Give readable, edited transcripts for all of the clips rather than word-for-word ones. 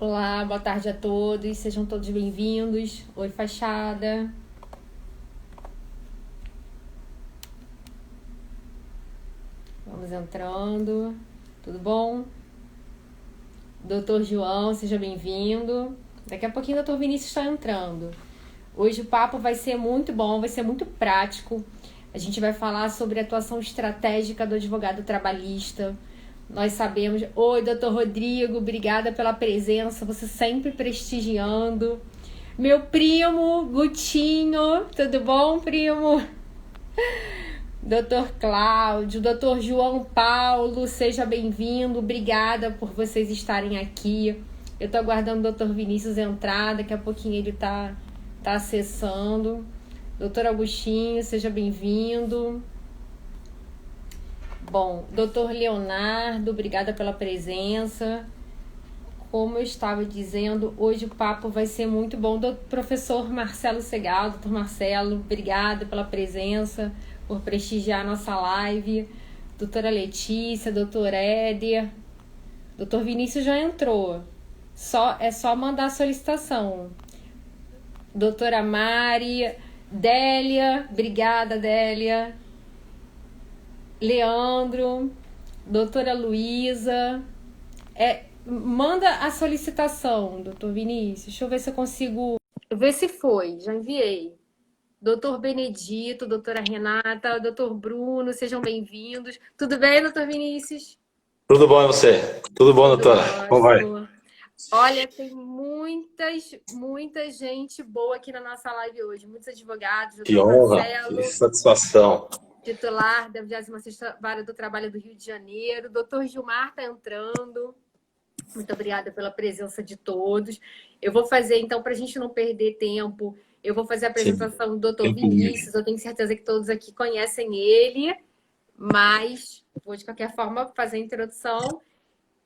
Olá, boa tarde a todos, sejam todos bem-vindos. Oi, fachada. Vamos entrando. Tudo bom? Doutor João, seja bem-vindo. Daqui a pouquinho o doutor Vinícius está entrando. Hoje o papo vai ser muito bom, vai ser muito prático. A gente vai falar sobre a atuação estratégica do advogado trabalhista. Nós sabemos... Oi, doutor Rodrigo, obrigada pela presença, você sempre prestigiando. Meu primo, Gutinho, tudo bom, primo? Doutor Cláudio, doutor João Paulo, seja bem-vindo, obrigada por vocês estarem aqui. Eu tô aguardando o doutor Vinícius entrar, daqui a pouquinho ele tá acessando. Doutor Agostinho, seja bem-vindo. Bom, doutor Leonardo, obrigada pela presença. Como eu estava dizendo, hoje o papo vai ser muito bom. Do professor Marcelo Segal, doutor Marcelo, obrigada pela presença, por prestigiar a nossa live. Doutora Letícia, doutor Éder. Doutor Vinícius já entrou. É só mandar a solicitação. Doutora Mari, Délia, obrigada, Délia. Leandro, doutora Luísa. Manda a solicitação, doutor Vinícius. Deixa eu ver se eu consigo ver se foi. Já enviei. Doutor Benedito, doutora Renata, doutor Bruno, sejam bem-vindos. Tudo bem, doutor Vinícius? Tudo bom e você? Tudo bom, doutora? Como vai? Ótimo. Olha, tem muita gente boa aqui na nossa live hoje. Muitos advogados, Que doutor honra, que Marcelo, satisfação. titular da 26ª Vara do Trabalho do Rio de Janeiro. Doutor Gilmar está entrando. Muito obrigada pela presença de todos. Eu vou fazer, então, para a gente não perder tempo, eu vou fazer a Sim, apresentação do doutor tempo livre. Vinícius. Eu tenho certeza que todos aqui conhecem ele, mas vou, de qualquer forma, fazer a introdução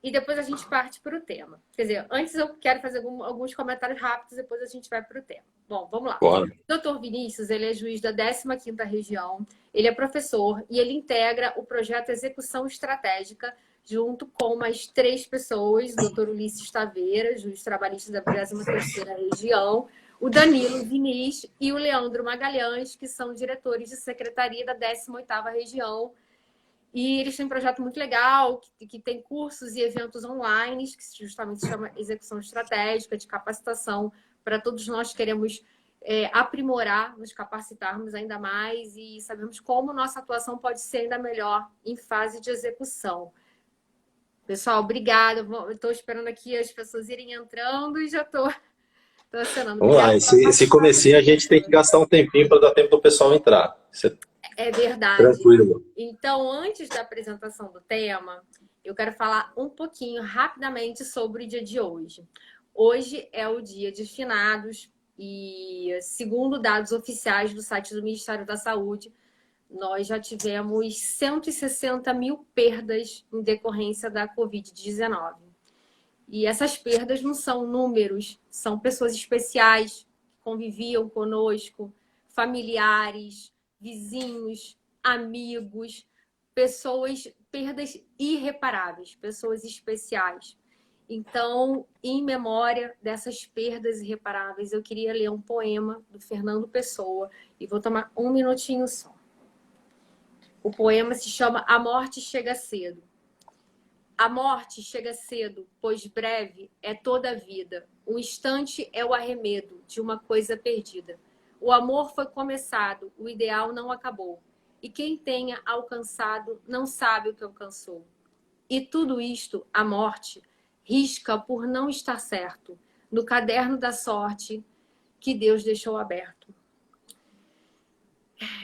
e depois a gente parte para o tema. Quer dizer, antes eu quero fazer alguns comentários rápidos, depois a gente vai para o tema. Bom, vamos lá. Bora. O doutor Vinícius, ele é juiz da 15ª Região, ele é professor e ele integra o projeto Execução Estratégica junto com mais 3 pessoas, o doutor Ulisses Taveira, juiz trabalhista da 23ª Região, o Danilo Diniz e o Leandro Magalhães, que são diretores de secretaria da 18ª Região. E eles têm um projeto muito legal, que tem cursos e eventos online, que justamente se chama Execução Estratégica, de capacitação para todos nós que queremos aprimorar, nos capacitarmos ainda mais e sabemos como nossa atuação pode ser ainda melhor em fase de execução. Pessoal, obrigada. Estou esperando aqui as pessoas irem entrando e já estou acenando. Vamos lá, Obrigada pela esse participação comecinho a de gente tem que todos. gastar um tempinho para dar tempo do pessoal entrar. Isso é É verdade. tranquilo. Então, antes da apresentação do tema, eu quero falar um pouquinho rapidamente sobre o dia de hoje. Hoje é o dia de finados e, segundo dados oficiais do site do Ministério da Saúde, nós já tivemos 160 mil perdas em decorrência da Covid-19. E essas perdas não são números, são pessoas especiais que conviviam conosco, familiares, vizinhos, amigos, pessoas, perdas irreparáveis, pessoas especiais. Então, em memória dessas perdas irreparáveis, eu queria ler um poema do Fernando Pessoa e vou tomar um minutinho só. O poema se chama A Morte Chega Cedo. A morte chega cedo, pois breve é toda a vida. Um instante é o arremedo de uma coisa perdida. O amor foi começado, o ideal não acabou. E quem tenha alcançado não sabe o que alcançou. E tudo isto, a morte, risca por não estar certo, no caderno da sorte que Deus deixou aberto.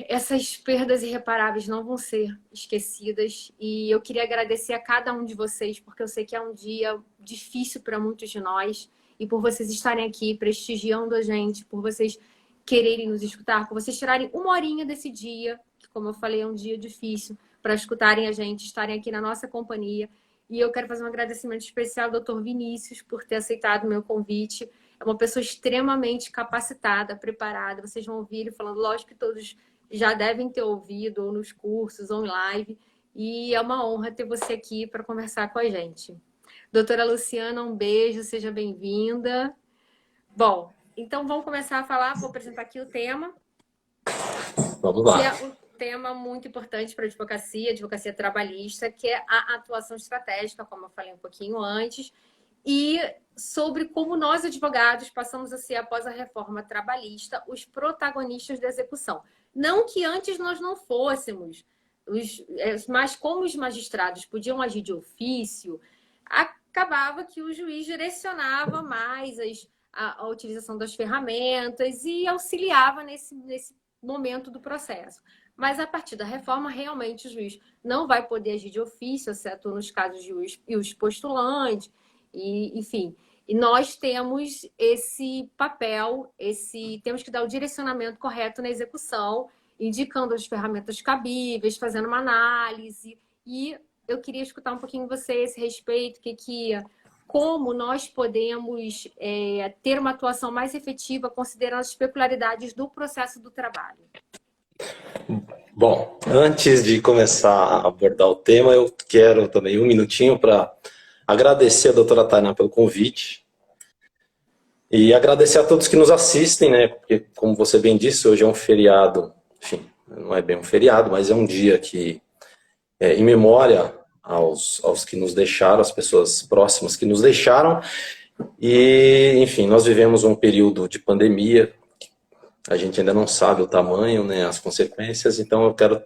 Essas perdas irreparáveis não vão ser esquecidas e eu queria agradecer a cada um de vocês, porque eu sei que é um dia difícil para muitos de nós e por vocês estarem aqui prestigiando a gente, por vocês quererem nos escutar, por vocês tirarem uma horinha desse dia, que como eu falei é um dia difícil, para escutarem a gente, estarem aqui na nossa companhia. E eu quero fazer um agradecimento especial ao Dr. Vinícius por ter aceitado o meu convite. É uma pessoa extremamente capacitada, preparada. Vocês vão ouvir ele falando, lógico que todos já devem ter ouvido, ou nos cursos, ou em live. E é uma honra ter você aqui para conversar com a gente. Doutora Luciana, um beijo, seja bem-vinda. Bom, então vamos começar a falar, vou apresentar aqui o tema. Vamos lá. Que é um tema muito importante para a advocacia trabalhista, que é a atuação estratégica, como eu falei um pouquinho antes, e sobre como nós, advogados, passamos a ser, após a reforma trabalhista, os protagonistas da execução. Não que antes nós não fôssemos, mas como os magistrados podiam agir de ofício, acabava que o juiz direcionava mais a utilização das ferramentas e auxiliava nesse momento do processo. Mas a partir da reforma, realmente o juiz não vai poder agir de ofício, exceto nos casos de os postulantes, enfim. E nós temos esse papel, temos que dar o direcionamento correto na execução, indicando as ferramentas cabíveis, fazendo uma análise. E eu queria escutar um pouquinho você a esse respeito, como nós podemos ter uma atuação mais efetiva considerando as peculiaridades do processo do trabalho. Bom, antes de começar a abordar o tema, eu quero também um minutinho para agradecer a doutora Tainá pelo convite e agradecer a todos que nos assistem, né? Porque, como você bem disse, hoje é um feriado, enfim, não é bem um feriado, mas é um dia que, em memória aos que nos deixaram, as pessoas próximas que nos deixaram. E, enfim, nós vivemos um período de pandemia, a gente ainda não sabe o tamanho, né, as consequências, então eu quero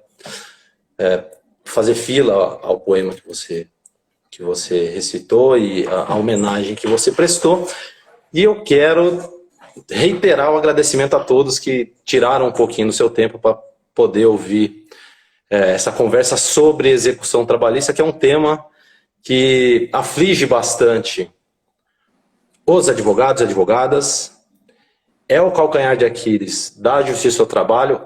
fazer fila ao poema que você recitou e a homenagem que você prestou. E eu quero reiterar o agradecimento a todos que tiraram um pouquinho do seu tempo para poder ouvir essa conversa sobre execução trabalhista, que é um tema que aflige bastante os advogados e advogadas, é o calcanhar de Aquiles da justiça ao trabalho,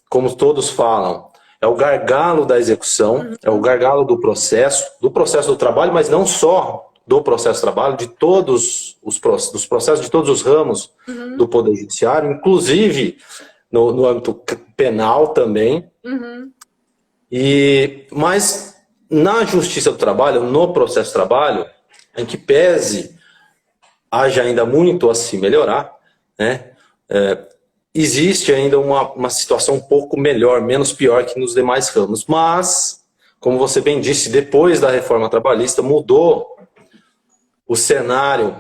como todos falam, é o gargalo da execução, é o gargalo do processo do trabalho, mas não só do processo do trabalho, de todos dos processos de todos os ramos do Poder Judiciário, inclusive no âmbito penal também. Mas na justiça do trabalho, no processo do trabalho, em que pese haja ainda muito a se melhorar, né? Existe ainda uma situação um pouco melhor, menos pior que nos demais ramos. Mas, como você bem disse, depois da reforma trabalhista, mudou o cenário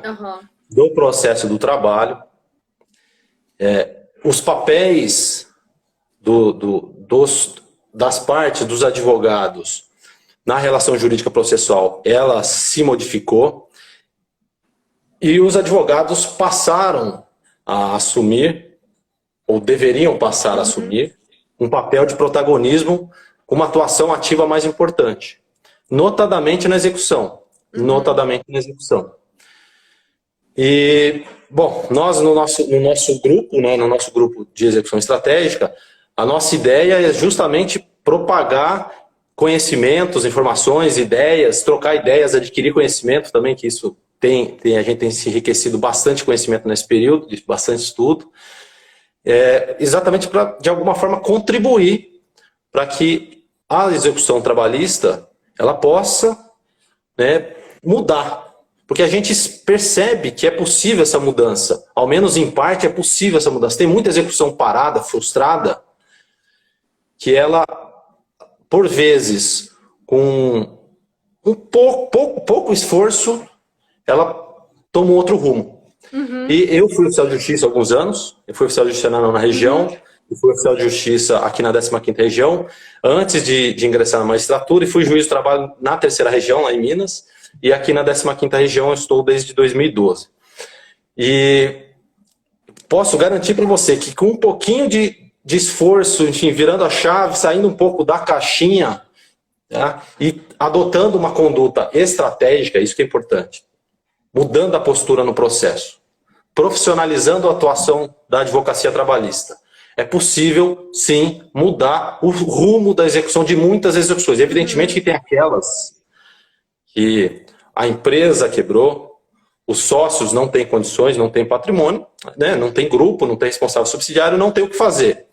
do processo do trabalho. Os papéis das partes, dos advogados, na relação jurídica processual, ela se modificou e os advogados passaram a assumir, ou deveriam passar a assumir, um papel de protagonismo, uma atuação ativa mais importante, notadamente na execução. E, bom, nós no nosso grupo, né, no nosso grupo de execução estratégica, a nossa ideia é justamente propagar conhecimentos, informações, ideias, trocar ideias, adquirir conhecimento também, que isso a gente tem se enriquecido bastante conhecimento nesse período, de bastante estudo, exatamente para, de alguma forma, contribuir para que a execução trabalhista ela possa, né, mudar. Porque a gente percebe que é possível essa mudança, ao menos em parte é possível essa mudança. Tem muita execução parada, frustrada, que ela, por vezes, com um pouco esforço, ela toma um outro rumo. E eu fui oficial de justiça há alguns anos, eu fui oficial de justiça na região, eu fui oficial de justiça aqui na 15ª região, antes de ingressar na magistratura, e fui juiz do trabalho na 3ª região, lá em Minas, e aqui na 15ª região eu estou desde 2012. E posso garantir para você que com um pouquinho de esforço, enfim, virando a chave, saindo um pouco da caixinha, tá? E adotando uma conduta estratégica, isso que é importante, mudando a postura no processo, profissionalizando a atuação da advocacia trabalhista. É possível, sim, mudar o rumo da execução de muitas execuções. Evidentemente que tem aquelas que a empresa quebrou, os sócios não têm condições, não têm patrimônio, né? Não tem grupo, não tem responsável subsidiário, não tem o que fazer.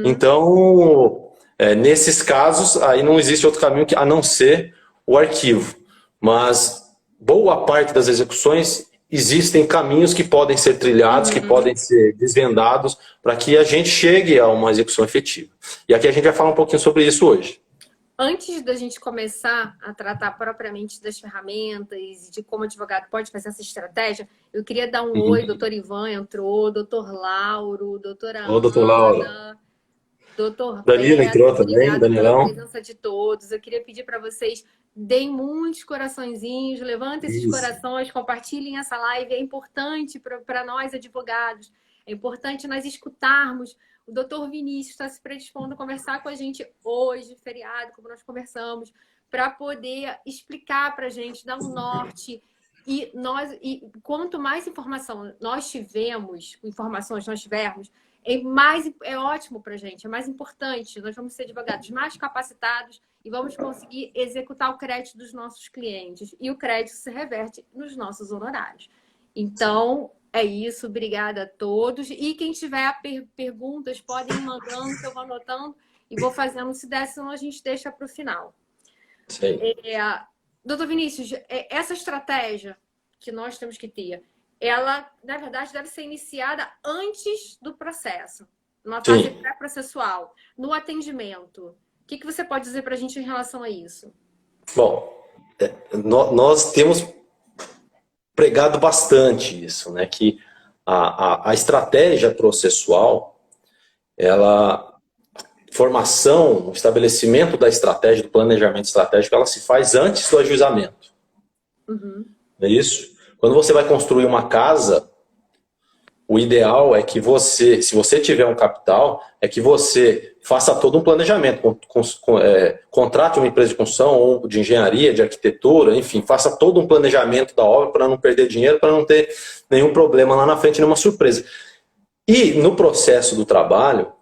Então, nesses casos, aí não existe outro caminho a não ser o arquivo. Mas, boa parte das execuções existem caminhos que podem ser trilhados, que podem ser desvendados para que a gente chegue a uma execução efetiva. E aqui a gente vai falar um pouquinho sobre isso hoje. Antes da gente começar a tratar propriamente das ferramentas e de como o advogado pode fazer essa estratégia, eu queria dar um oi, doutor Ivan entrou, doutor Lauro, doutora Ana, doutor Lauro. doutor Danilo entrou também, obrigada Danilão. pela presença de todos. Eu queria pedir para vocês, deem muitos coraçõezinhos, levantem esses corações, compartilhem essa live, é importante para nós advogados, é importante nós escutarmos. O doutor Vinícius está se predispondo a conversar com a gente hoje, feriado, como nós conversamos, para poder explicar para a gente, dar um norte. E quanto mais informações nós tivermos, é ótimo para a gente, é mais importante. Nós vamos ser advogados mais capacitados e vamos conseguir executar o crédito dos nossos clientes. E o crédito se reverte nos nossos honorários. Então, é isso. Obrigada a todos. E quem tiver perguntas, podem ir mandando, que eu vou anotando e vou fazendo. Se der, senão a gente deixa para o final. Doutor Vinícius, essa estratégia que nós temos que ter, ela, na verdade, deve ser iniciada antes do processo, numa fase pré-processual, no atendimento. O que você pode dizer para a gente em relação a isso? Bom, nós temos pregado bastante isso, né? Que a estratégia processual, formação, o estabelecimento da estratégia, do planejamento estratégico, ela se faz antes do ajuizamento. É isso? Quando você vai construir uma casa, o ideal é que você, se você tiver um capital, é que você faça todo um planejamento, contrate uma empresa de construção, ou de engenharia, de arquitetura, enfim, faça todo um planejamento da obra para não perder dinheiro, para não ter nenhum problema lá na frente, nenhuma surpresa. E no processo do trabalho,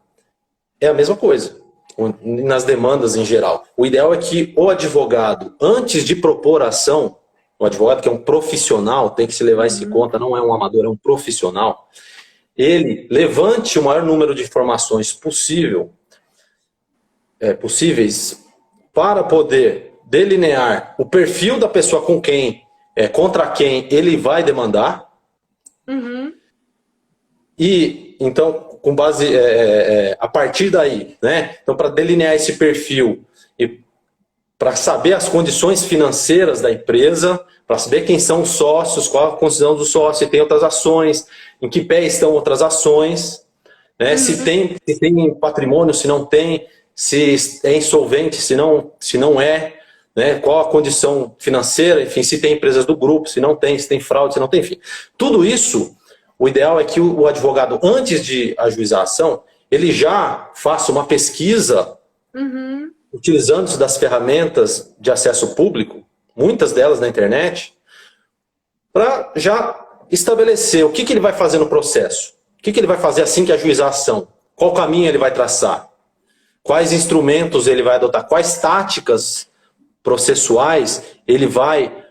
é a mesma coisa, nas demandas em geral. O ideal é que o advogado, antes de propor a ação, o advogado que é um profissional, tem que se levar isso em conta, não é um amador, é um profissional, ele levante o maior número de informações possíveis para poder delinear o perfil da pessoa contra quem ele vai demandar. E, então, com base, a partir daí, né? Então, para delinear esse perfil e para saber as condições financeiras da empresa, para saber quem são os sócios, qual a condição do sócio, se tem outras ações, em que pé estão outras ações, né? Se tem patrimônio, se não tem, se é insolvente, se não é, né? Qual a condição financeira, enfim, se tem empresas do grupo, se não tem, se tem fraude, se não tem, enfim. Tudo isso, o ideal é que o advogado, antes de ajuizar a ação, ele já faça uma pesquisa utilizando-se das ferramentas de acesso público, muitas delas na internet, para já estabelecer o que ele vai fazer no processo, o que ele vai fazer assim que ajuizar a ação, qual caminho ele vai traçar, quais instrumentos ele vai adotar, quais táticas processuais ele vai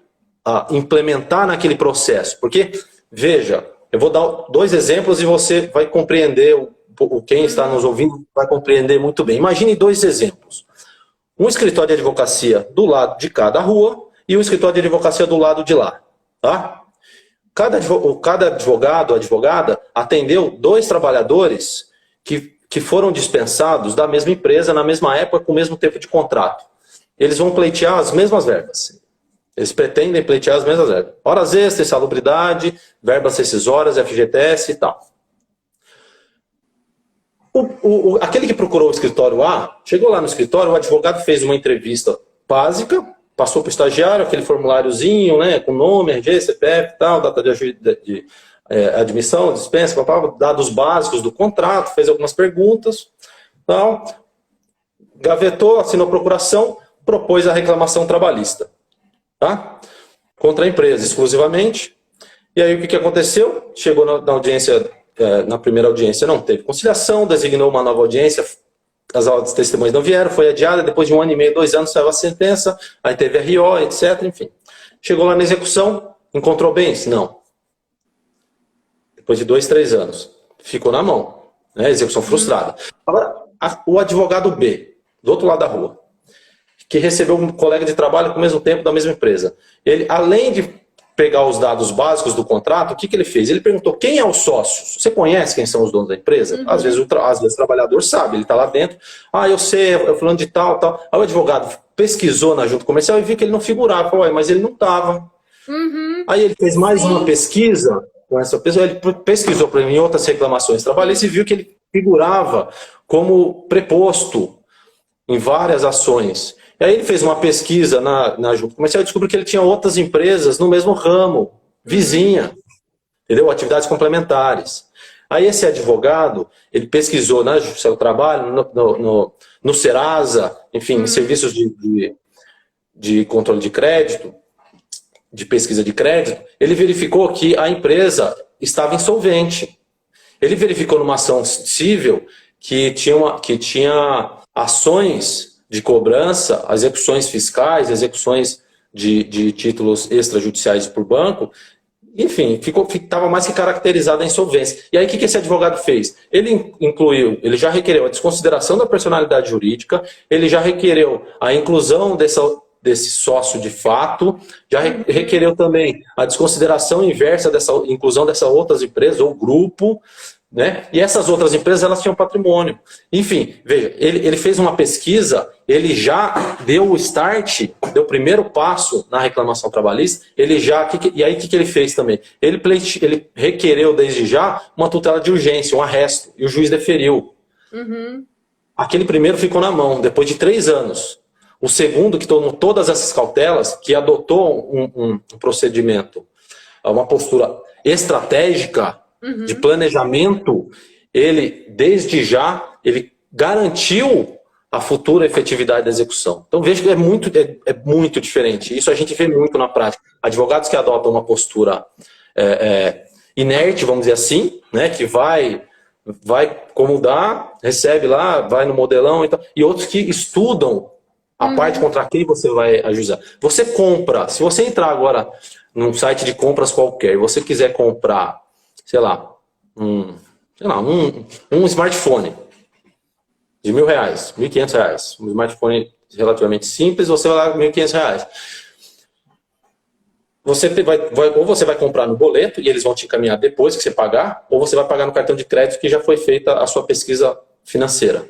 implementar naquele processo. Porque, veja, eu vou dar 2 exemplos e você vai compreender, quem está nos ouvindo vai compreender muito bem. Imagine 2 exemplos. Um escritório de advocacia do lado de cá da rua e um escritório de advocacia do lado de lá. Tá? Cada advogado ou advogada atendeu 2 trabalhadores que foram dispensados da mesma empresa, na mesma época, com o mesmo tempo de contrato. Eles vão pleitear as mesmas verbas. Eles pretendem pleitear as mesmas verbas. Horas extras, insalubridade, verbas rescisórias, FGTS e tal. Aquele que procurou o escritório A, chegou lá no escritório, o advogado fez uma entrevista básica, passou para o estagiário, aquele formuláriozinho, né, com nome, RG, CPF, tal, data de admissão, dispensa, dados básicos do contrato, fez algumas perguntas, tal, gavetou, assinou a procuração, propôs a reclamação trabalhista, tá? Contra a empresa, exclusivamente. E aí o que aconteceu? Chegou na audiência, na primeira audiência não teve conciliação, designou uma nova audiência, as testemunhas não vieram, foi adiada, depois de 1 ano e meio, 2 anos, saiu a sentença, aí teve RO, etc, enfim. Chegou lá na execução, encontrou bens? Não. Depois de 2, 3 anos, ficou na mão, né? Execução frustrada. Agora, o advogado B, do outro lado da rua, que recebeu um colega de trabalho com o mesmo tempo da mesma empresa, ele, além de pegar os dados básicos do contrato, o que ele fez? Ele perguntou quem é o sócio. Você conhece quem são os donos da empresa? Às vezes o trabalhador sabe, ele está lá dentro. Ah, eu sei, é fulano de tal, tal. Aí o advogado pesquisou na junta comercial e viu que ele não figurava. Falou, mas ele não estava. Aí ele fez mais uma pesquisa com essa pessoa, ele pesquisou para mim em outras reclamações trabalhistas e viu que ele figurava como preposto em várias ações. E aí ele fez uma pesquisa na junta comercial e descobriu que ele tinha outras empresas no mesmo ramo, vizinha, entendeu? Atividades complementares. Aí esse advogado, ele pesquisou no seu trabalho, no Serasa, enfim, em serviços de controle de crédito, de pesquisa de crédito, ele verificou que a empresa estava insolvente. Ele verificou numa ação civil que tinha ações de cobrança, execuções fiscais, execuções de títulos extrajudiciais por banco, enfim, estava mais que caracterizada a insolvência. E aí o que esse advogado fez? Ele já requereu a desconsideração da personalidade jurídica, ele já requereu a inclusão desse sócio de fato, já requereu também a desconsideração inversa dessa inclusão dessas outras empresas ou grupo, né? E essas outras empresas, elas tinham patrimônio. Enfim, veja, ele fez uma pesquisa, ele já deu o start, deu o primeiro passo na reclamação trabalhista, e aí o que ele fez também? Ele requereu desde já uma tutela de urgência, um arresto, e o juiz deferiu. Aquele primeiro ficou na mão, depois de 3 anos. O segundo, que tomou todas essas cautelas, que adotou um procedimento, uma postura estratégica, de planejamento, ele, desde já, ele garantiu a futura efetividade da execução. Então, vejo que é muito diferente. Isso a gente vê muito na prática. Advogados que adotam uma postura inerte, vamos dizer assim, né, que vai como dá, recebe lá, vai no modelão e outros que estudam a parte contra quem você vai ajuizar. Você compra, se você entrar agora num site de compras qualquer e você quiser comprar, sei lá, um smartphone de R$1.000, R$1.500. Um smartphone relativamente simples, você vai lá com R$1.500. Ou você vai comprar no boleto e eles vão te encaminhar depois que você pagar, ou você vai pagar no cartão de crédito que já foi feita a sua pesquisa financeira.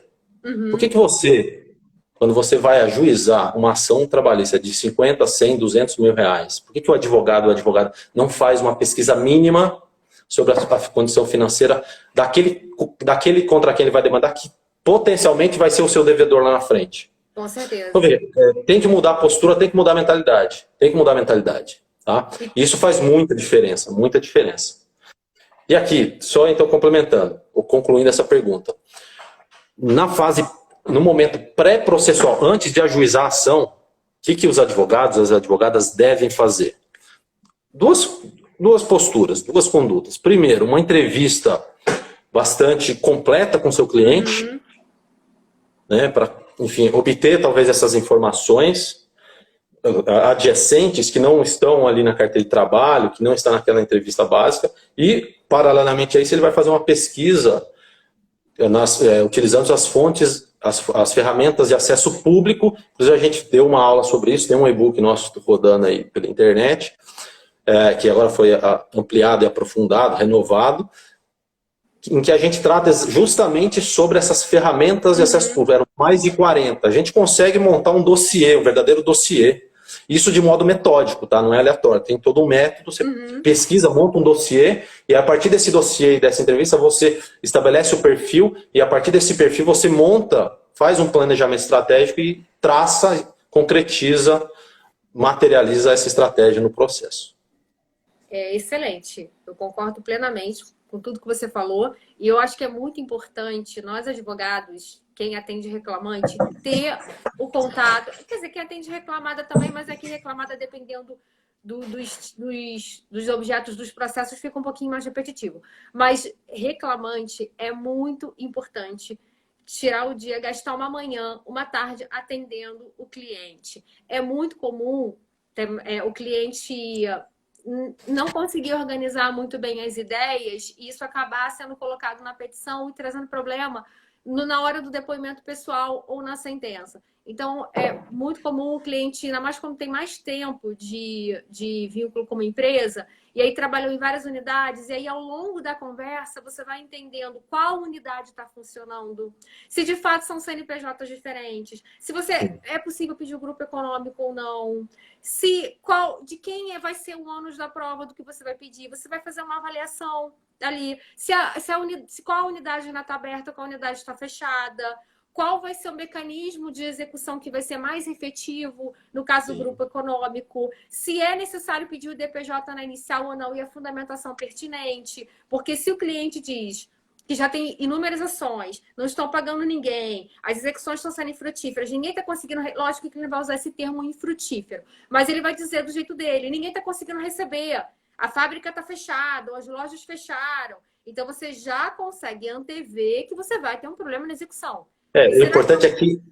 Por que você, quando você vai ajuizar uma ação trabalhista de 50, 100, 200 mil reais, por que o advogado não faz uma pesquisa mínima sobre a condição financeira daquele contra quem ele vai demandar, que potencialmente vai ser o seu devedor lá na frente? Com certeza. Então, veja, tem que mudar a postura, tem que mudar a mentalidade. Tem que mudar a mentalidade. Tá? Isso faz muita diferença, muita diferença. E aqui, só então complementando, ou concluindo essa pergunta. No momento pré-processual, antes de ajuizar a ação, o que os advogados, as advogadas devem fazer? Duas posturas, duas condutas. Primeiro, uma entrevista bastante completa com seu cliente, né, para, enfim, obter talvez essas informações adjacentes que não estão ali na carteira de trabalho, que não está naquela entrevista básica, e, paralelamente a isso, ele vai fazer uma pesquisa utilizando as fontes, as ferramentas de acesso público. Inclusive, a gente deu uma aula sobre isso, tem um e-book nosso rodando aí pela internet, que agora foi ampliado e aprofundado, renovado, em que a gente trata justamente sobre essas ferramentas de acesso público. Eram mais de 40. A gente consegue montar um dossiê, um verdadeiro dossiê. Isso de modo metódico, tá? Não é aleatório. Tem todo um método, você pesquisa, monta um dossiê, e a partir desse dossiê e dessa entrevista você estabelece o perfil, e a partir desse perfil você faz um planejamento estratégico e traça, concretiza, materializa essa estratégia no processo. É excelente. Eu concordo plenamente com tudo que você falou. E eu acho que é muito importante nós, advogados, quem atende reclamante, ter o contato. Quer dizer, quem atende reclamada também, mas aqui reclamada, dependendo dos objetos dos processos, fica um pouquinho mais repetitivo. Mas reclamante é muito importante tirar o dia, gastar uma manhã, uma tarde atendendo o cliente. É muito comum o cliente não conseguir organizar muito bem as ideias e isso acabar sendo colocado na petição e trazendo problema na hora do depoimento pessoal ou na sentença. Então, é muito comum o cliente, ainda mais quando tem mais tempo de vínculo com uma empresa, e aí trabalhou em várias unidades, e aí ao longo da conversa você vai entendendo qual unidade está funcionando, se de fato são CNPJs diferentes, se você é possível pedir o grupo econômico ou não, de quem vai ser o ônus da prova do que você vai pedir, você vai fazer uma avaliação ali, qual a unidade ainda está aberta, qual a unidade está fechada, qual vai ser o mecanismo de execução que vai ser mais efetivo no caso do grupo econômico, se é necessário pedir o DPJ na inicial ou não e a fundamentação pertinente, porque se o cliente diz que já tem inúmeras ações, não estão pagando ninguém, as execuções estão sendo infrutíferas, ninguém está conseguindo, lógico que ele vai usar esse termo infrutífero, mas ele vai dizer do jeito dele, ninguém está conseguindo receber, a fábrica está fechada, as lojas fecharam, então você já consegue antever que você vai ter um problema na execução. O importante é que,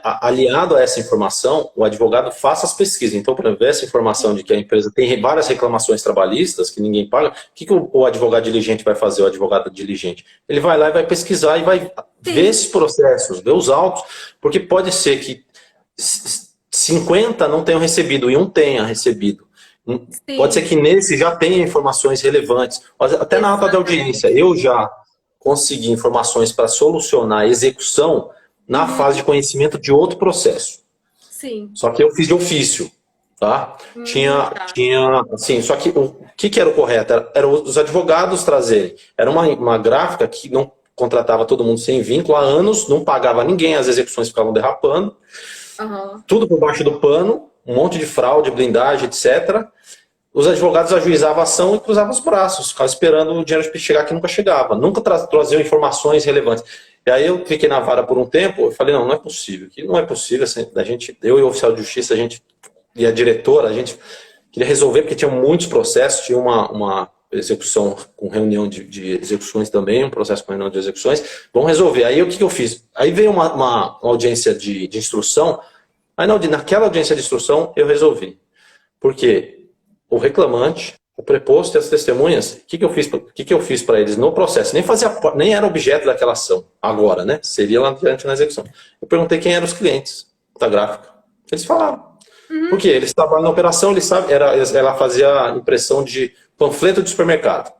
aliado a essa informação, o advogado faça as pesquisas. Então, para ver essa informação de que a empresa tem várias reclamações trabalhistas que ninguém paga, o que o advogado diligente vai fazer, o advogado diligente? Ele vai lá e vai pesquisar e vai ver esses processos, ver os autos, porque pode ser que 50 não tenham recebido e um tenha recebido. Sim. Pode ser que nesse já tenha informações relevantes. Até na ata de audiência, eu já consegui informações para solucionar a execução na fase de conhecimento de outro processo. Sim. Só que eu fiz de ofício, tá? Tinha assim, só que o que era o correto? Era os advogados trazerem. Era uma gráfica que não contratava todo mundo sem vínculo há anos, não pagava ninguém, as execuções ficavam derrapando. Tudo por baixo do pano, um monte de fraude, blindagem, etc. Os advogados ajuizavam a ação e cruzavam os braços, ficavam esperando o dinheiro chegar que nunca chegava. Nunca traziam informações relevantes. E aí eu fiquei na vara por um tempo, eu falei, não é possível. Que não é possível. Eu e o oficial de justiça, e a diretora, a gente queria resolver, porque tinha muitos processos, tinha uma execução com reunião de execuções também, um processo com reunião de execuções. Vamos resolver. Aí o que eu fiz? Aí veio uma audiência de instrução. Aí naquela audiência de instrução eu resolvi. Por quê? O reclamante, o preposto e as testemunhas, o que eu fiz para eles no processo? Nem era objeto daquela ação, agora, né? Seria lá adiante na execução. Eu perguntei quem eram os clientes da gráfica. Eles falaram. Por quê? Eles trabalham na operação, eles sabem, ela fazia impressão de panfleto de supermercado.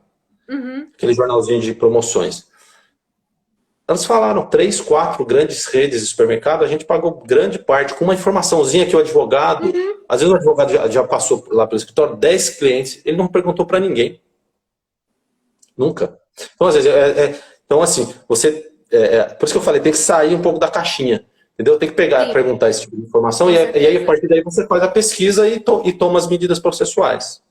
Aquele jornalzinho de promoções. Elas falaram, 3, 4 grandes redes de supermercado, a gente pagou grande parte, com uma informaçãozinha que o advogado, às vezes o advogado já passou lá pelo escritório, 10 clientes, ele não perguntou para ninguém. Nunca. Então, às vezes, então assim, por isso que eu falei, tem que sair um pouco da caixinha, entendeu? Tem que perguntar esse tipo de informação, e aí a partir daí você faz a pesquisa e toma as medidas processuais.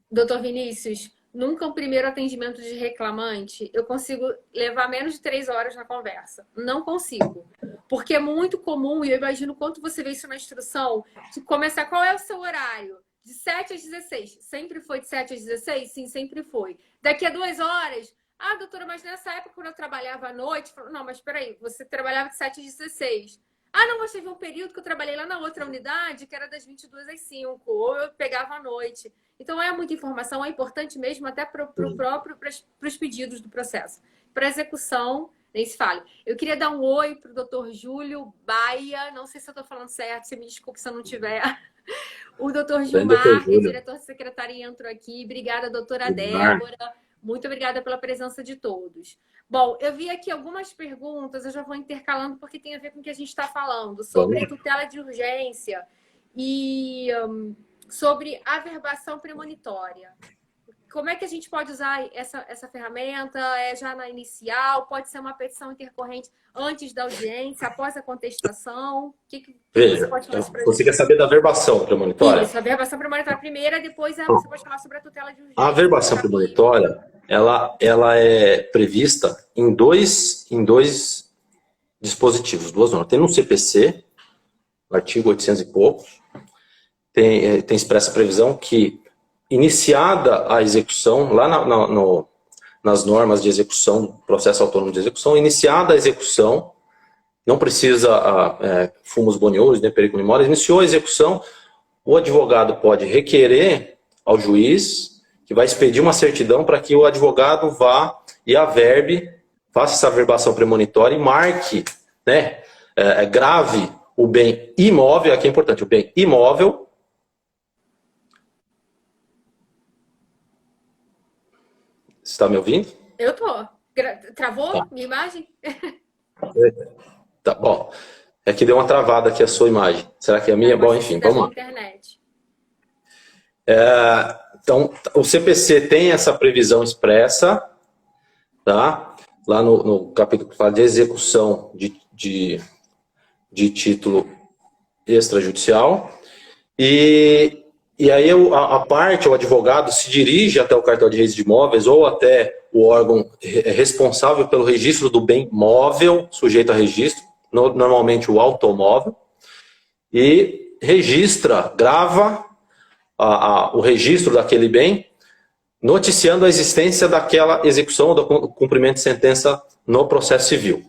Doutor Vinícius, nunca um primeiro atendimento de reclamante, eu consigo levar menos de 3 horas na conversa. Não consigo. Porque é muito comum, e eu imagino quanto você vê isso na instrução, de começar, qual é o seu horário? De 7 às 16. Sempre foi de 7 às 16? Sim, sempre foi. Daqui a 2 horas, doutora, mas nessa época quando eu trabalhava à noite, não, mas peraí, você trabalhava de 7 às 16. Não, mas teve um período que eu trabalhei lá na outra unidade, que era das 22 às 5, ou eu pegava à noite. Então, é muita informação, é importante mesmo até para os pedidos do processo. Para execução, nem se fale. Eu queria dar um oi para o doutor Júlio Baia, não sei se eu estou falando certo, você me desculpe se eu não tiver. O doutor Gilmar, que é diretor de secretaria, entrou aqui. Obrigada, doutora Débora. Muito obrigada pela presença de todos. Bom, eu vi aqui algumas perguntas, eu já vou intercalando porque tem a ver com o que a gente está falando, sobre tutela de urgência e sobre averbação premonitória. Como é que a gente pode usar essa ferramenta? É já na inicial? Pode ser uma petição intercorrente antes da audiência, após a contestação? O que você pode falar sobre isso? Você quer saber da averbação premonitória? Isso, a averbação premonitória primeira, depois você pode falar sobre a tutela de urgência. A averbação premonitória, ela é prevista em dois dispositivos, 2 normas. Tem no CPC, no artigo 800 e poucos, tem expressa a previsão que, iniciada a execução, lá nas normas de execução, do processo autônomo de execução, iniciada a execução, não precisa fumos boniouros, nem perigo memória, iniciou a execução, o advogado pode requerer ao juiz, que vai expedir uma certidão para que o advogado vá e averbe, faça essa averbação premonitória e marque, né, grave o bem imóvel, aqui é importante, o bem imóvel. Você está me ouvindo? Eu tô. Travou Tá. minha imagem? Tá bom. É que deu uma travada aqui a sua imagem. Será que é a minha? Bom, enfim, vamos lá. Internet. Então, o CPC tem essa previsão expressa, tá? Lá no capítulo que fala de execução de título extrajudicial. E aí a parte, o advogado, se dirige até o cartório de registro de imóveis ou até o órgão responsável pelo registro do bem móvel, sujeito a registro, normalmente o automóvel, e registra, grava o registro daquele bem, noticiando a existência daquela execução ou do cumprimento de sentença no processo civil.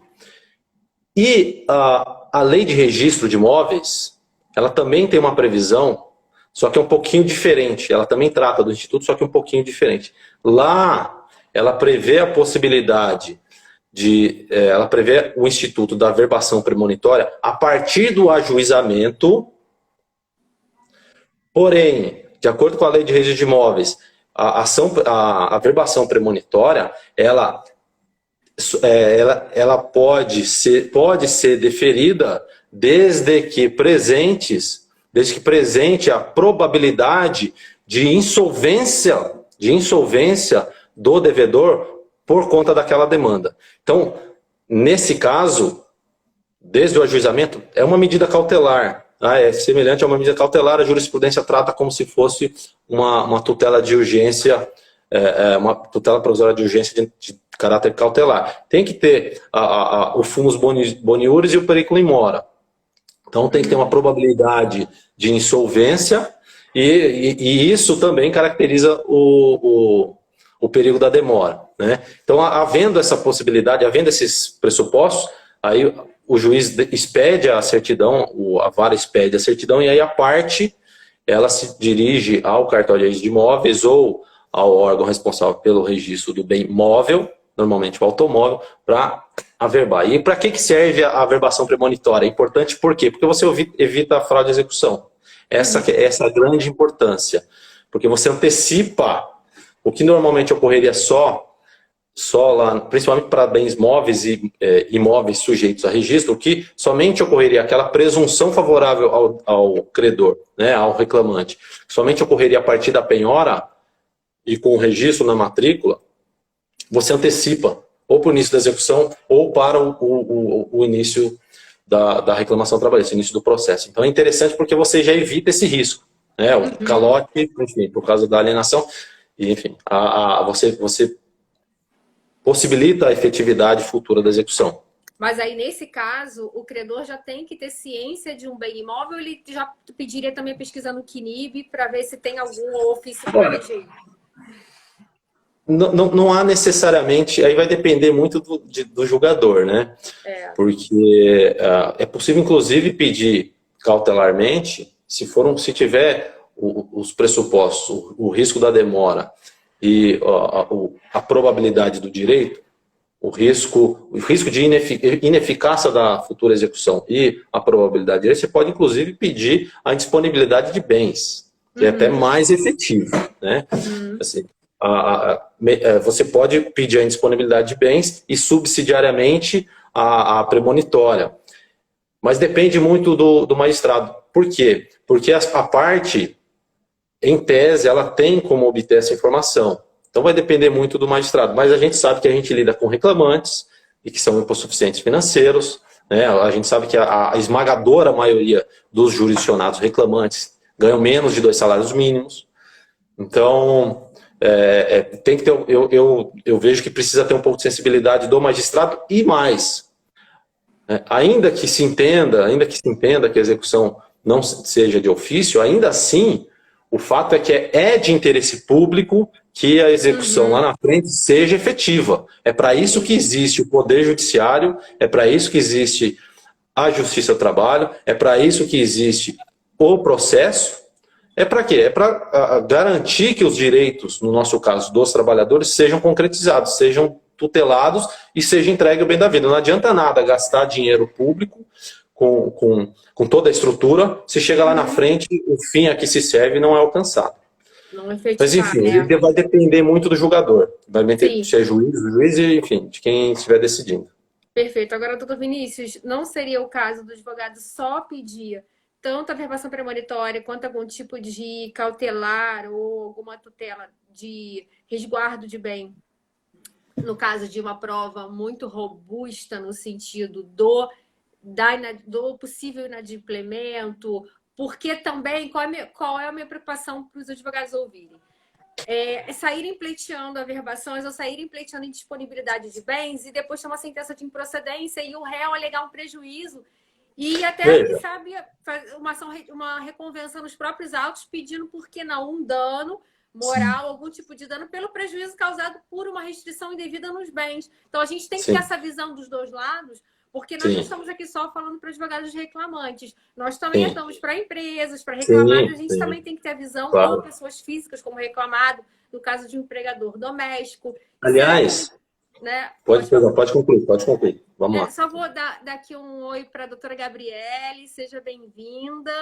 E a lei de registro de imóveis, ela também tem uma previsão, só que é um pouquinho diferente. Ela também trata do instituto, só que um pouquinho diferente. Lá, ela prevê a possibilidade ela prevê o instituto da averbação premonitória a partir do ajuizamento. Porém, de acordo com a lei de registro de imóveis, a averbação premonitória, ela pode ser deferida desde que presente a probabilidade de insolvência do devedor por conta daquela demanda. Então, nesse caso, desde o ajuizamento, é uma medida cautelar. É semelhante a uma medida cautelar, a jurisprudência trata como se fosse uma tutela de urgência, uma tutela provisória de urgência de caráter cautelar. Tem que ter o fumus boniuris e o periculum in mora. Então tem que ter uma probabilidade de insolvência e isso também caracteriza o perigo da demora, né? Então, havendo essa possibilidade, havendo esses pressupostos, aí o juiz expede a certidão, a vara expede a certidão, e aí a parte, ela se dirige ao cartório de registro de imóveis ou ao órgão responsável pelo registro do bem móvel, normalmente o automóvel, para averbar. E para que serve a averbação premonitória? É importante por quê? Porque você evita a fraude de execução. Essa é a grande importância. Porque você antecipa o que normalmente ocorreria só lá, principalmente para bens móveis e imóveis sujeitos a registro, o que somente ocorreria aquela presunção favorável ao credor, né, ao reclamante, somente ocorreria a partir da penhora e com o registro na matrícula, você antecipa ou para o início da execução ou para o início da reclamação trabalhista, início do processo. Então é interessante porque você já evita esse risco, né, o calote, enfim, por causa da alienação, e, enfim, você possibilita a efetividade futura da execução. Mas aí, nesse caso, o credor já tem que ter ciência de um bem imóvel, ele já pediria também pesquisa no CNIB para ver se tem algum ofício protegido? Não há necessariamente, aí vai depender muito do julgador, né? Porque é possível, inclusive, pedir cautelarmente, se tiver os pressupostos, o risco da demora e a probabilidade do direito, o risco de ineficácia da futura execução e a probabilidade de direito, você pode, inclusive, pedir a indisponibilidade de bens, que é até mais efetivo, né? Assim, você pode pedir a indisponibilidade de bens e subsidiariamente a premonitória. Mas depende muito do magistrado. Por quê? Porque a parte, em tese, ela tem como obter essa informação. Então vai depender muito do magistrado. Mas a gente sabe que a gente lida com reclamantes e que são hipossuficientes financeiros, né? A gente sabe que a esmagadora maioria dos jurisdicionados reclamantes ganham menos de 2 salários mínimos. Então, tem que ter, eu vejo que precisa ter um pouco de sensibilidade do magistrado e mais. Ainda que se entenda que a execução não seja de ofício, ainda assim, o fato é que é de interesse público que a execução lá na frente seja efetiva. É para isso que existe o Poder Judiciário, é para isso que existe a Justiça do Trabalho, é para isso que existe o processo. É para quê? É para garantir que os direitos, no nosso caso, dos trabalhadores, sejam concretizados, sejam tutelados e seja entregue o bem da vida. Não adianta nada gastar dinheiro público com toda a estrutura, se chega lá na frente, o fim a que se serve não é alcançado. Não efetivar, Mas enfim, né? vai depender muito do jogador. Vai depender Sim. se é juiz, enfim, de quem estiver decidindo. Perfeito. Agora, doutor Vinícius, não seria o caso do advogado só pedir tanto a verbação premonitória quanto algum tipo de cautelar ou alguma tutela de resguardo de bem, no caso de uma prova muito robusta no sentido do possível inadimplemento, porque também, qual é a minha preocupação para os advogados ouvirem? Saírem pleiteando averbações ou saírem pleiteando indisponibilidade de bens e depois ter uma sentença de improcedência e o réu alegar um prejuízo e até, quem sabe, uma reconvenção nos próprios autos pedindo, por que não, um dano moral, algum tipo de dano pelo prejuízo causado por uma restrição indevida nos bens. Então, a gente tem que ter essa visão dos dois lados, porque nós não estamos aqui só falando para advogados reclamantes. Nós também estamos para empresas, para reclamados. A gente também tem que ter a visão de pessoas físicas, como reclamado, no caso de um empregador doméstico. Aliás, né? pode concluir. Vamos lá. Só vou dar aqui um oi para a doutora Gabriele, seja bem-vinda.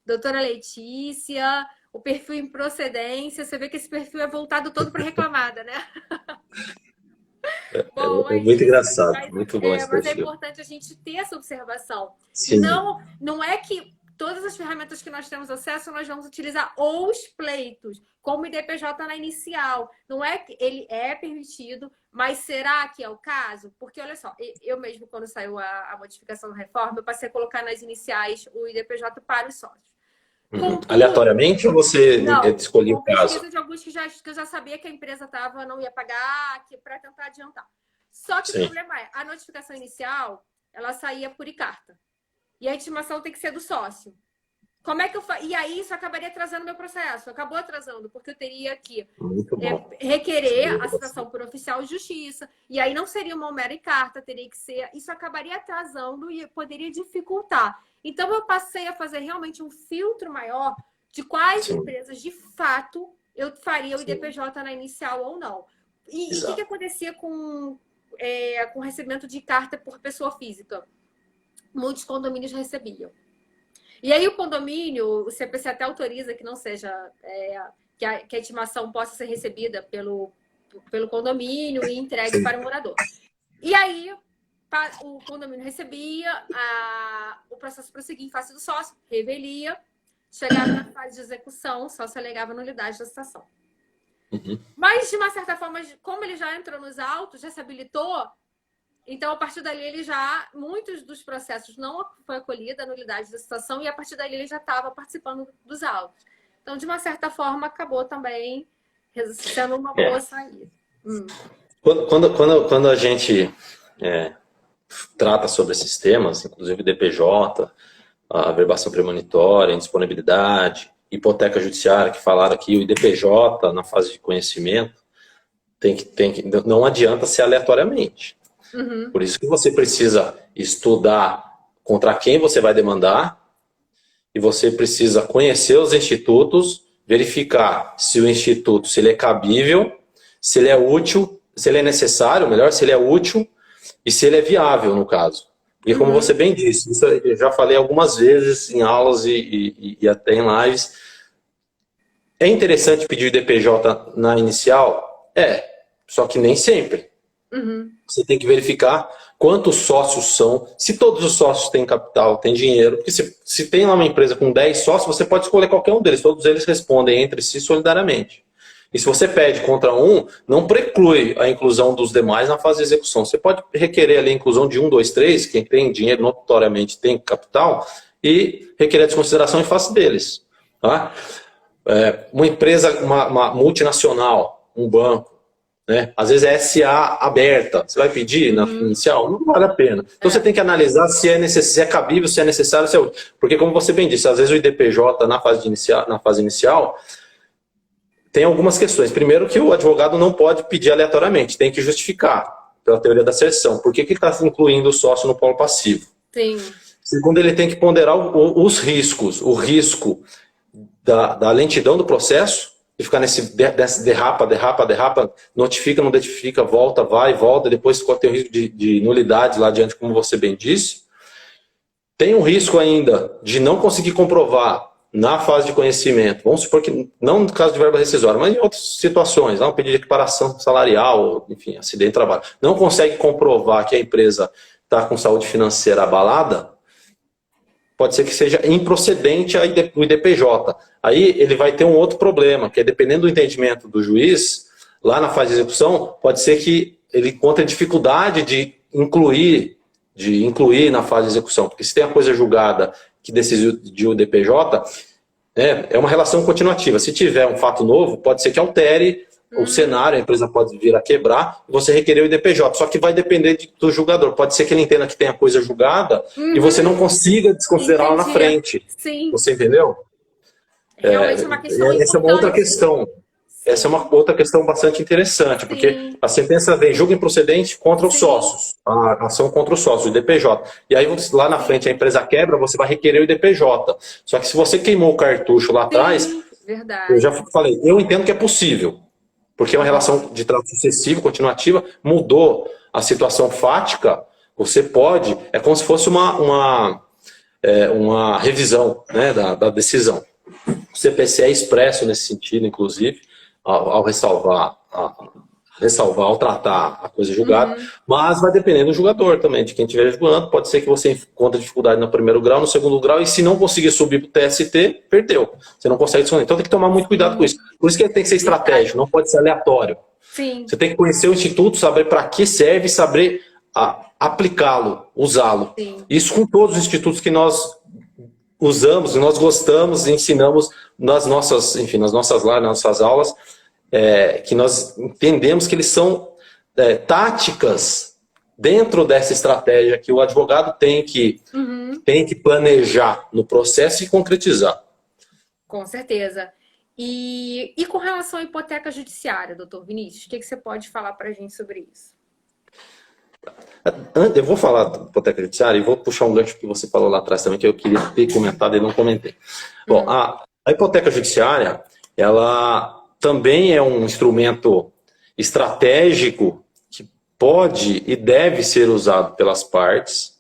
Doutora Letícia, o perfil em procedência, você vê que esse perfil é voltado todo para reclamada, né? Bom, é muito engraçado, muito bom esse perfil. Mas é importante a gente ter essa observação. Sim. Não é que todas as ferramentas que nós temos acesso, nós vamos utilizar os pleitos, como o IDPJ na inicial. Não é que ele é permitido, mas será que é o caso? Porque, olha só, eu mesmo, quando saiu a modificação da reforma, eu passei a colocar nas iniciais o IDPJ para os sócios. Contudo, aleatoriamente ou você escolheu o caso? De alguns que eu já sabia que a empresa não ia pagar, para tentar adiantar. Só que o problema é, a notificação inicial, ela saía por e-carta. E a intimação tem que ser do sócio. Como é que eu faço? E aí isso acabaria atrasando meu processo. Acabou atrasando, porque eu teria que requerer a citação por oficial de justiça. E aí não seria uma mera e-carta, teria que ser... Isso acabaria atrasando e poderia dificultar. Então eu passei a fazer realmente um filtro maior de quais empresas, de fato, eu faria o IDPJ na inicial ou não. E o que acontecia com o recebimento de carta por pessoa física? Muitos condomínios recebiam. E aí o condomínio, o CPC até autoriza que não seja... que a intimação possa ser recebida pelo condomínio e entregue para o morador. E aí o condomínio recebia, o processo prosseguia em face do sócio, revelia, chegava na fase de execução, o sócio alegava nulidade da citação. Mas, de uma certa forma, como ele já entrou nos autos, já se habilitou, então, a partir dali, muitos dos processos não foi acolhida a nulidade da citação e, a partir dali, ele já estava participando dos autos. Então, de uma certa forma, acabou também sendo uma boa saída. Quando a gente trata sobre esses temas, inclusive DPJ, a verbação premonitória, indisponibilidade, hipoteca judiciária, que falaram aqui, o IDPJ na fase de conhecimento, não adianta ser aleatoriamente. Por isso que você precisa estudar contra quem você vai demandar e você precisa conhecer os institutos, verificar se o instituto, se ele é cabível, se ele é útil, se ele é necessário, melhor, se ele é útil e se ele é viável, no caso. Porque como você bem disse, isso eu já falei algumas vezes em aulas e até em lives, é interessante pedir o IDPJ na inicial? Só que nem sempre. Você tem que verificar quantos sócios são, se todos os sócios têm capital, têm dinheiro. Porque se tem lá uma empresa com 10 sócios, você pode escolher qualquer um deles. Todos eles respondem entre si solidariamente. E se você pede contra um, não preclui a inclusão dos demais na fase de execução. Você pode requerer ali a inclusão de 1, 2, 3, quem tem dinheiro notoriamente tem capital, e requerer a desconsideração em face deles. Tá? Uma empresa, uma multinacional, um banco, né? Às vezes é SA aberta. Você vai pedir na inicial? Não vale a pena. Então você tem que analisar se é cabível, se é necessário, se é útil. Porque como você bem disse, às vezes o IDPJ na fase inicial tem algumas questões. Primeiro que o advogado não pode pedir aleatoriamente, tem que justificar, pela teoria da asserção. Por que ele está incluindo o sócio no polo passivo? Sim. Segundo, ele tem que ponderar os riscos. O risco da lentidão do processo, de ficar nesse derrapa, notifica, não notifica, volta, vai, volta, depois tem o risco de nulidade lá adiante, como você bem disse. tem um risco ainda de não conseguir comprovar na fase de conhecimento, vamos supor que, não no caso de verba rescisória, mas em outras situações, um pedido de equiparação salarial, enfim, acidente de trabalho, não consegue comprovar que a empresa está com saúde financeira abalada, pode ser que seja improcedente o IDPJ. Aí ele vai ter um outro problema, que é dependendo do entendimento do juiz, lá na fase de execução, pode ser que ele encontre dificuldade de incluir na fase de execução, porque se tem a coisa julgada que decidiu o IDPJ, é uma relação continuativa. Se tiver um fato novo, pode ser que altere o cenário, a empresa pode vir a quebrar e você requerer o IDPJ. Só que vai depender do julgador. Pode ser que ele entenda que tem a coisa julgada e você não consiga desconsiderar lá na frente. Sim. Você entendeu? Realmente é uma questão importante. Essa é uma outra questão. Essa é uma outra questão bastante interessante, porque a sentença vem julgo improcedente contra os sócios, a ação contra os sócios, o IDPJ. E aí lá na frente a empresa quebra, você vai requerer o IDPJ. Só que se você queimou o cartucho lá atrás, eu já falei, eu entendo que é possível, porque é uma relação de trato sucessivo, continuativa, mudou a situação fática, você pode, é como se fosse uma revisão, né, da decisão. O CPC é expresso nesse sentido, inclusive, ao ressalvar, ao tratar a coisa julgada, mas vai depender do julgador também, de quem estiver julgando. Pode ser que você encontre dificuldade no primeiro grau, no segundo grau, e se não conseguir subir para o TST, perdeu. Você não consegue descontar. Então tem que tomar muito cuidado com isso. Por isso que tem que ser estratégico, não pode ser aleatório. Sim. Você tem que conhecer o instituto, saber para que serve, saber aplicá-lo, usá-lo. Isso com todos os institutos que nós usamos, nós gostamos e ensinamos nas nossas aulas, que nós entendemos que eles são táticas dentro dessa estratégia que o advogado tem que planejar no processo e concretizar. Com certeza. E com relação à hipoteca judiciária, doutor Vinícius, o que você pode falar para a gente sobre isso? Eu vou falar da hipoteca judiciária e vou puxar um gancho que você falou lá atrás também, que eu queria ter comentado e não comentei. Bom, a hipoteca judiciária, ela também é um instrumento estratégico que pode e deve ser usado pelas partes.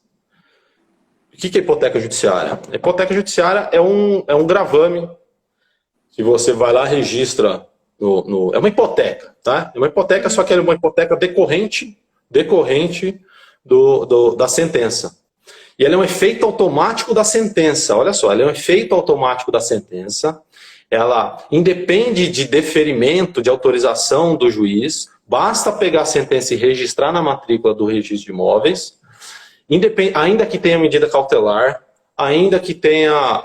O que é hipoteca judiciária? A hipoteca judiciária é um gravame que você vai lá e registra é uma hipoteca, tá? É uma hipoteca, só que é uma hipoteca decorrente da sentença. E ela é um efeito automático da sentença. Olha só, ela é um efeito automático da sentença. Ela independe de deferimento, de autorização do juiz. Basta pegar a sentença e registrar na matrícula do registro de imóveis. Ainda que tenha medida cautelar, ainda que tenha,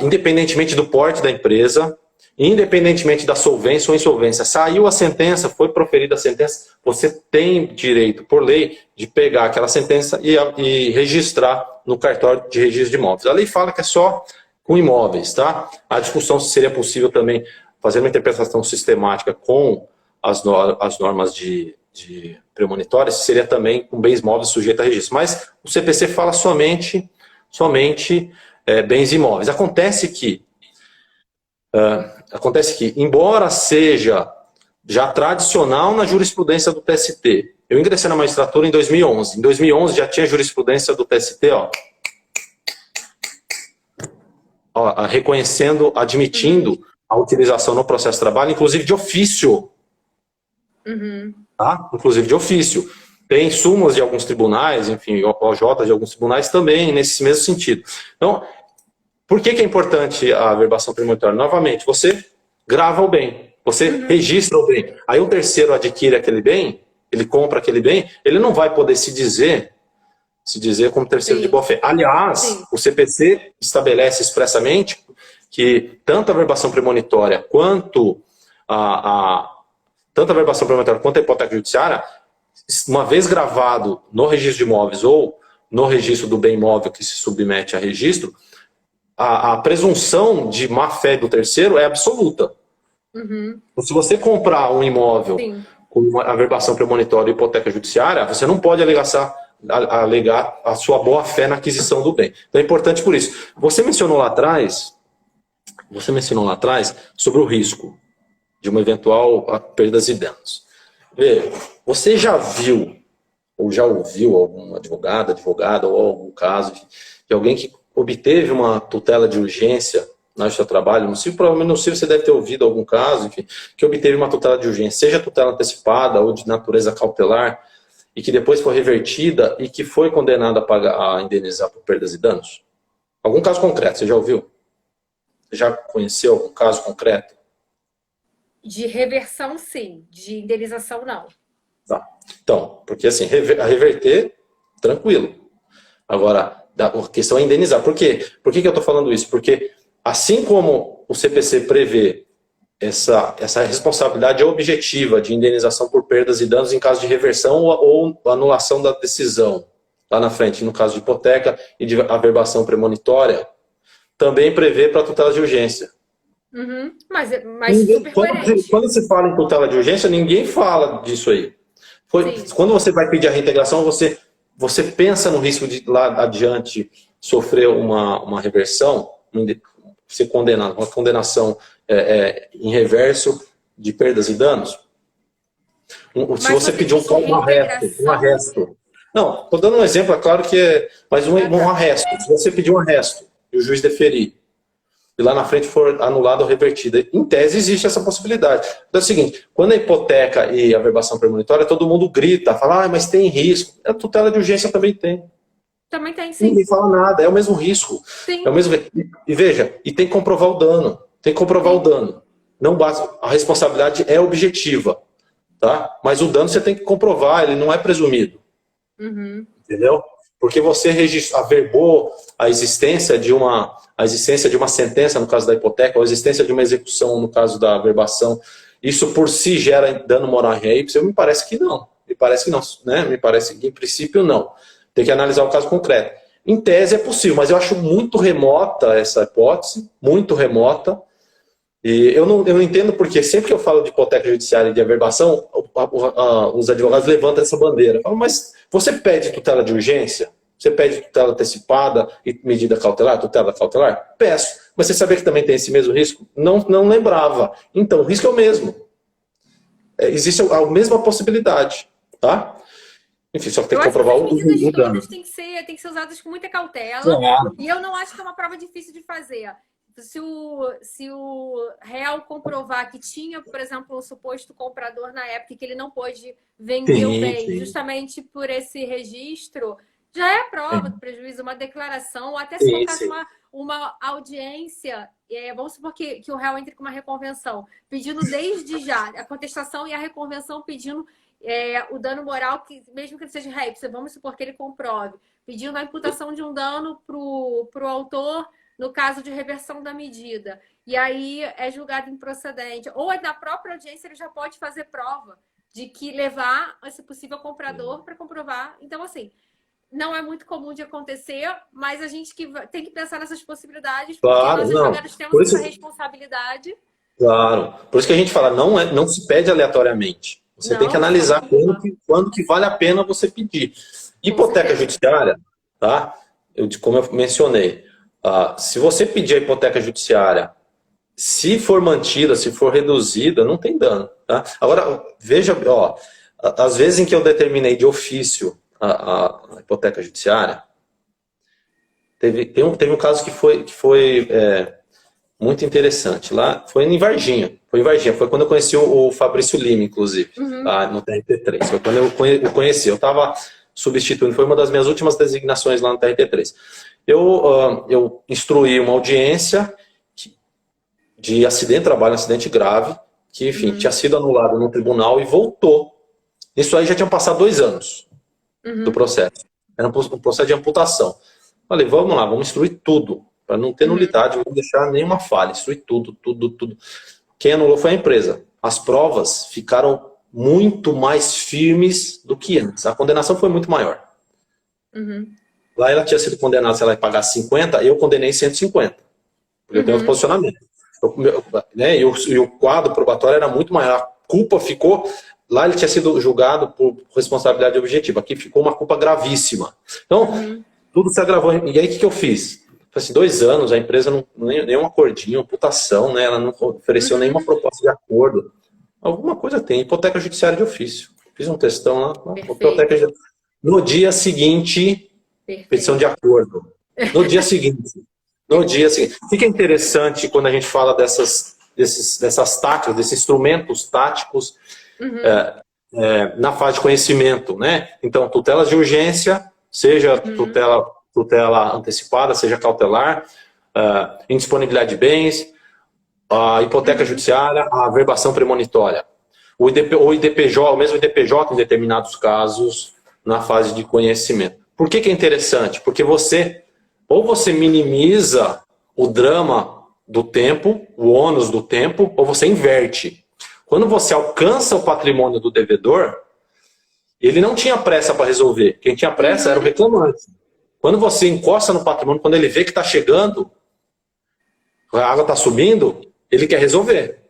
independentemente do porte da empresa, independentemente da solvência ou insolvência, saiu a sentença, foi proferida a sentença, você tem direito, por lei, de pegar aquela sentença e registrar no cartório de registro de imóveis. A lei fala que é só com imóveis, tá? A discussão se seria possível também fazer uma interpretação sistemática com as normas de premonitórias, seria também com bens móveis sujeitos a registro. Mas o CPC fala somente bens imóveis. Acontece que, embora seja já tradicional na jurisprudência do TST, eu ingressei na magistratura em 2011. Em 2011 já tinha jurisprudência do TST, reconhecendo, admitindo a utilização no processo de trabalho, inclusive de ofício. Tá? Inclusive de ofício. Tem súmulas de alguns tribunais, enfim, OJ de alguns tribunais também nesse mesmo sentido. Então, por que é importante a averbação premonitória? Novamente, você grava o bem, você registra o bem. Aí o terceiro adquire aquele bem, ele compra aquele bem, ele não vai poder se dizer como terceiro de boa-fé. Aliás, o CPC estabelece expressamente que tanto a averbação premonitória quanto a hipoteca judiciária, uma vez gravado no registro de imóveis ou no registro do bem imóvel que se submete a registro, a presunção de má-fé do terceiro é absoluta. Se você comprar um imóvel com uma averbação premonitória e hipoteca judiciária, você não pode alegar a sua boa-fé na aquisição do bem. Então é importante por isso. Você mencionou lá atrás sobre o risco de uma eventual perdas e danos. Você já viu ou já ouviu algum advogada ou algum caso de alguém que obteve uma tutela de urgência no seu trabalho, provavelmente no CIV você deve ter ouvido algum caso, enfim, que obteve uma tutela de urgência, seja tutela antecipada ou de natureza cautelar, e que depois foi revertida e que foi condenada a indenizar por perdas e danos? Algum caso concreto, você já ouviu? Você já conheceu algum caso concreto? De reversão, sim. De indenização, não. Tá. Então, porque assim, a reverter, tranquilo. Agora, a questão é indenizar. Por quê? Por que eu estou falando isso? Porque assim como o CPC prevê essa responsabilidade objetiva de indenização por perdas e danos em caso de reversão ou anulação da decisão, lá na frente, no caso de hipoteca e de averbação premonitória, também prevê para tutela de urgência. Uhum. Mas super coerente. Quando se fala em tutela de urgência, ninguém fala disso aí. Quando você vai pedir a reintegração, você pensa no risco de lá adiante sofrer uma reversão, ser condenado, uma condenação em reverso de perdas e danos? Se você pedir um arresto. Não, estou dando um exemplo, é claro que é. Mas um arresto. Se você pedir um arresto e o juiz deferir, e lá na frente for anulada ou revertida, em tese existe essa possibilidade. Então é o seguinte, quando a hipoteca e a averbação premonitória, todo mundo grita, fala, mas tem risco. A tutela de urgência também tem. Também tem, sim. Ninguém fala nada, é o mesmo risco. Sim. É o mesmo. E veja, e tem que comprovar o dano. Tem que comprovar o dano. Não basta. A responsabilidade é objetiva, tá? Mas o dano você tem que comprovar, ele não é presumido. Uhum. Entendeu? Porque você averbou a existência de uma sentença, no caso da hipoteca, ou a existência de uma execução, no caso da averbação. Isso por si gera dano moral em rei? Me parece que não. Me parece que não, né? Me parece que, em princípio, não. Tem que analisar o caso concreto. Em tese é possível, mas eu acho muito remota essa hipótese, muito remota. E eu não entendo porque sempre que eu falo de hipoteca judiciária e de averbação, os advogados levantam essa bandeira. Falam, mas você pede tutela de urgência? Você pede tutela antecipada e medida cautelar, tutela cautelar? Peço. Mas você sabia que também tem esse mesmo risco? Não lembrava. Então, o risco é o mesmo. Existe a mesma possibilidade, tá? Enfim, só que tem que comprovar o dano. As medidas têm que ser usadas com muita cautela. Claro. E eu não acho que é uma prova difícil de fazer. Se o réu comprovar que tinha, por exemplo, um suposto comprador na época que ele não pôde vender o bem justamente por esse registro, já é prova do prejuízo, uma declaração, ou até se colocasse uma audiência, vamos supor que o réu entre com uma reconvenção, pedindo desde já a contestação e a reconvenção pedindo o dano moral, que mesmo que ele seja rei, vamos supor que ele comprove, pedindo a imputação de um dano para o autor no caso de reversão da medida. E aí é julgado improcedente. Ou na própria audiência ele já pode fazer prova de que levar esse possível comprador para comprovar. Então, assim, não é muito comum de acontecer, mas a gente tem que pensar nessas possibilidades, porque nós advogados temos essa responsabilidade. Claro. Por isso que a gente fala, não se pede aleatoriamente. Você tem que analisar quando que vale a pena você pedir. Hipoteca judiciária, tá? Como eu mencionei, se você pedir a hipoteca judiciária, se for mantida, se for reduzida, não tem dano. Tá? Agora, veja, as vezes em que eu determinei de ofício a hipoteca judiciária, teve um caso que foi muito interessante. Lá foi em Varginha. Foi quando eu conheci o Fabrício Lima, inclusive, lá no TRT3. Foi quando eu conheci. Eu estava substituindo, foi uma das minhas últimas designações lá no TRT3. Eu instruí uma audiência de trabalho em acidente grave, que, enfim, tinha sido anulado no tribunal e voltou. Isso aí já tinham passado 2 anos do processo. Era um processo de amputação. Falei, vamos lá, vamos instruir tudo, para não ter nulidade, não deixar nenhuma falha, instruir tudo. Quem anulou foi a empresa. As provas ficaram muito mais firmes do que antes. A condenação foi muito maior. Lá ela tinha sido condenada, se ela ia pagar 50, eu condenei 150. Porque eu tenho outro posicionamento. E o quadro probatório era muito maior. A culpa ficou... Lá ele tinha sido julgado por responsabilidade objetiva. Aqui ficou uma culpa gravíssima. Então, tudo se agravou. E aí, o que eu fiz? Assim, 2 anos, a empresa nenhum acordinho, amputação, né? Ela não ofereceu nenhuma proposta de acordo. Alguma coisa tem. Hipoteca judiciária de ofício. Fiz um textão lá. No dia seguinte, Perfeito. petição de acordo. No dia seguinte. No dia seguinte. Fica interessante quando a gente fala dessas táticas, desses instrumentos táticos na fase de conhecimento, né? Então, tutelas de urgência, seja tutela antecipada, seja cautelar, indisponibilidade de bens, a hipoteca judiciária, a averbação premonitória. O IDPJ, o mesmo IDPJ em determinados casos, na fase de conhecimento. Por que é interessante? Porque você minimiza o drama do tempo, o ônus do tempo, ou você inverte. Quando você alcança o patrimônio do devedor, ele não tinha pressa para resolver. Quem tinha pressa era o reclamante. Quando você encosta no patrimônio, quando ele vê que está chegando, a água está subindo, ele quer resolver.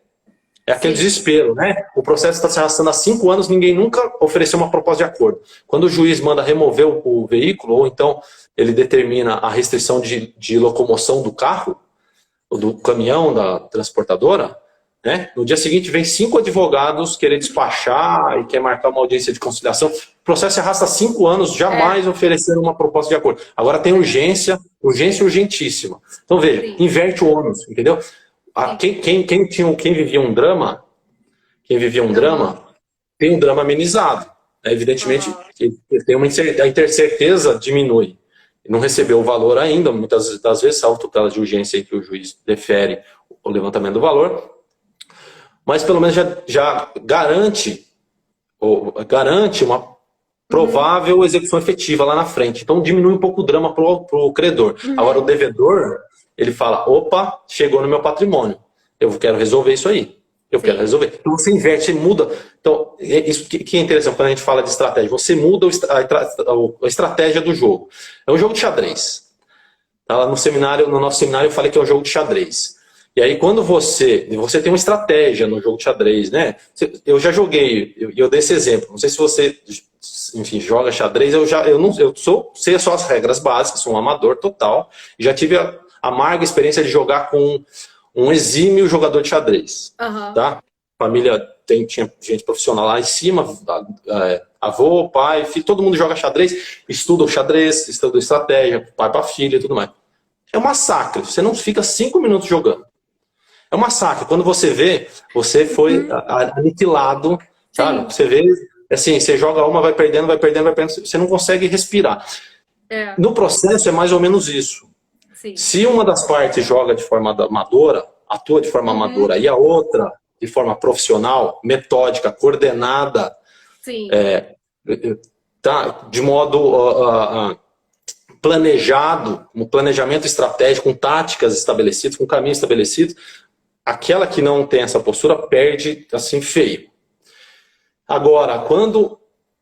É aquele desespero, né? O processo está se arrastando há 5 anos, ninguém nunca ofereceu uma proposta de acordo. Quando o juiz manda remover o veículo, ou então ele determina a restrição de locomoção do carro, ou do caminhão, da transportadora, né? No dia seguinte vem 5 advogados querer despachar e quer marcar uma audiência de conciliação. O processo se arrasta há 5 anos, jamais ofereceram uma proposta de acordo. Agora tem urgência urgentíssima. Então veja, inverte o ônus, entendeu? Quem vivia um drama, tem um drama amenizado. Né? Evidentemente, a incerteza diminui. Não recebeu o valor ainda, muitas das vezes, salvo tutela de urgência em que o juiz defere o levantamento do valor, mas pelo menos já garante uma provável execução efetiva lá na frente. Então diminui um pouco o drama para o credor. Agora o devedor, ele fala, opa, chegou no meu patrimônio, eu quero resolver isso aí. Quero resolver. Então você inverte, você muda. Então, isso que é interessante quando a gente fala de estratégia. Você muda a estratégia do jogo. É um jogo de xadrez. Tá? No nosso seminário eu falei que é um jogo de xadrez. E aí quando você tem uma estratégia no jogo de xadrez, né? Eu já joguei, eu dei esse exemplo. Não sei se você, enfim, joga xadrez. Sei só as regras básicas, sou um amador total. Já tive a amarga experiência de jogar com um exímio jogador de xadrez. Tá? Família tinha gente profissional lá em cima, avô, pai, filho, todo mundo joga xadrez, estuda o xadrez, estuda estratégia, pai para filha e tudo mais. É um massacre, você não fica 5 minutos jogando. É um massacre. Quando você vê, você foi aniquilado, sabe? Você vê, assim, você joga uma, vai perdendo, você não consegue respirar. No processo é mais ou menos isso. Sim. Se uma das partes joga de forma amadora, atua de forma amadora, e a outra de forma profissional, metódica, coordenada, de modo planejado, um planejamento estratégico, com táticas estabelecidas, com caminhos estabelecidos, aquela que não tem essa postura perde assim feio. Agora, quando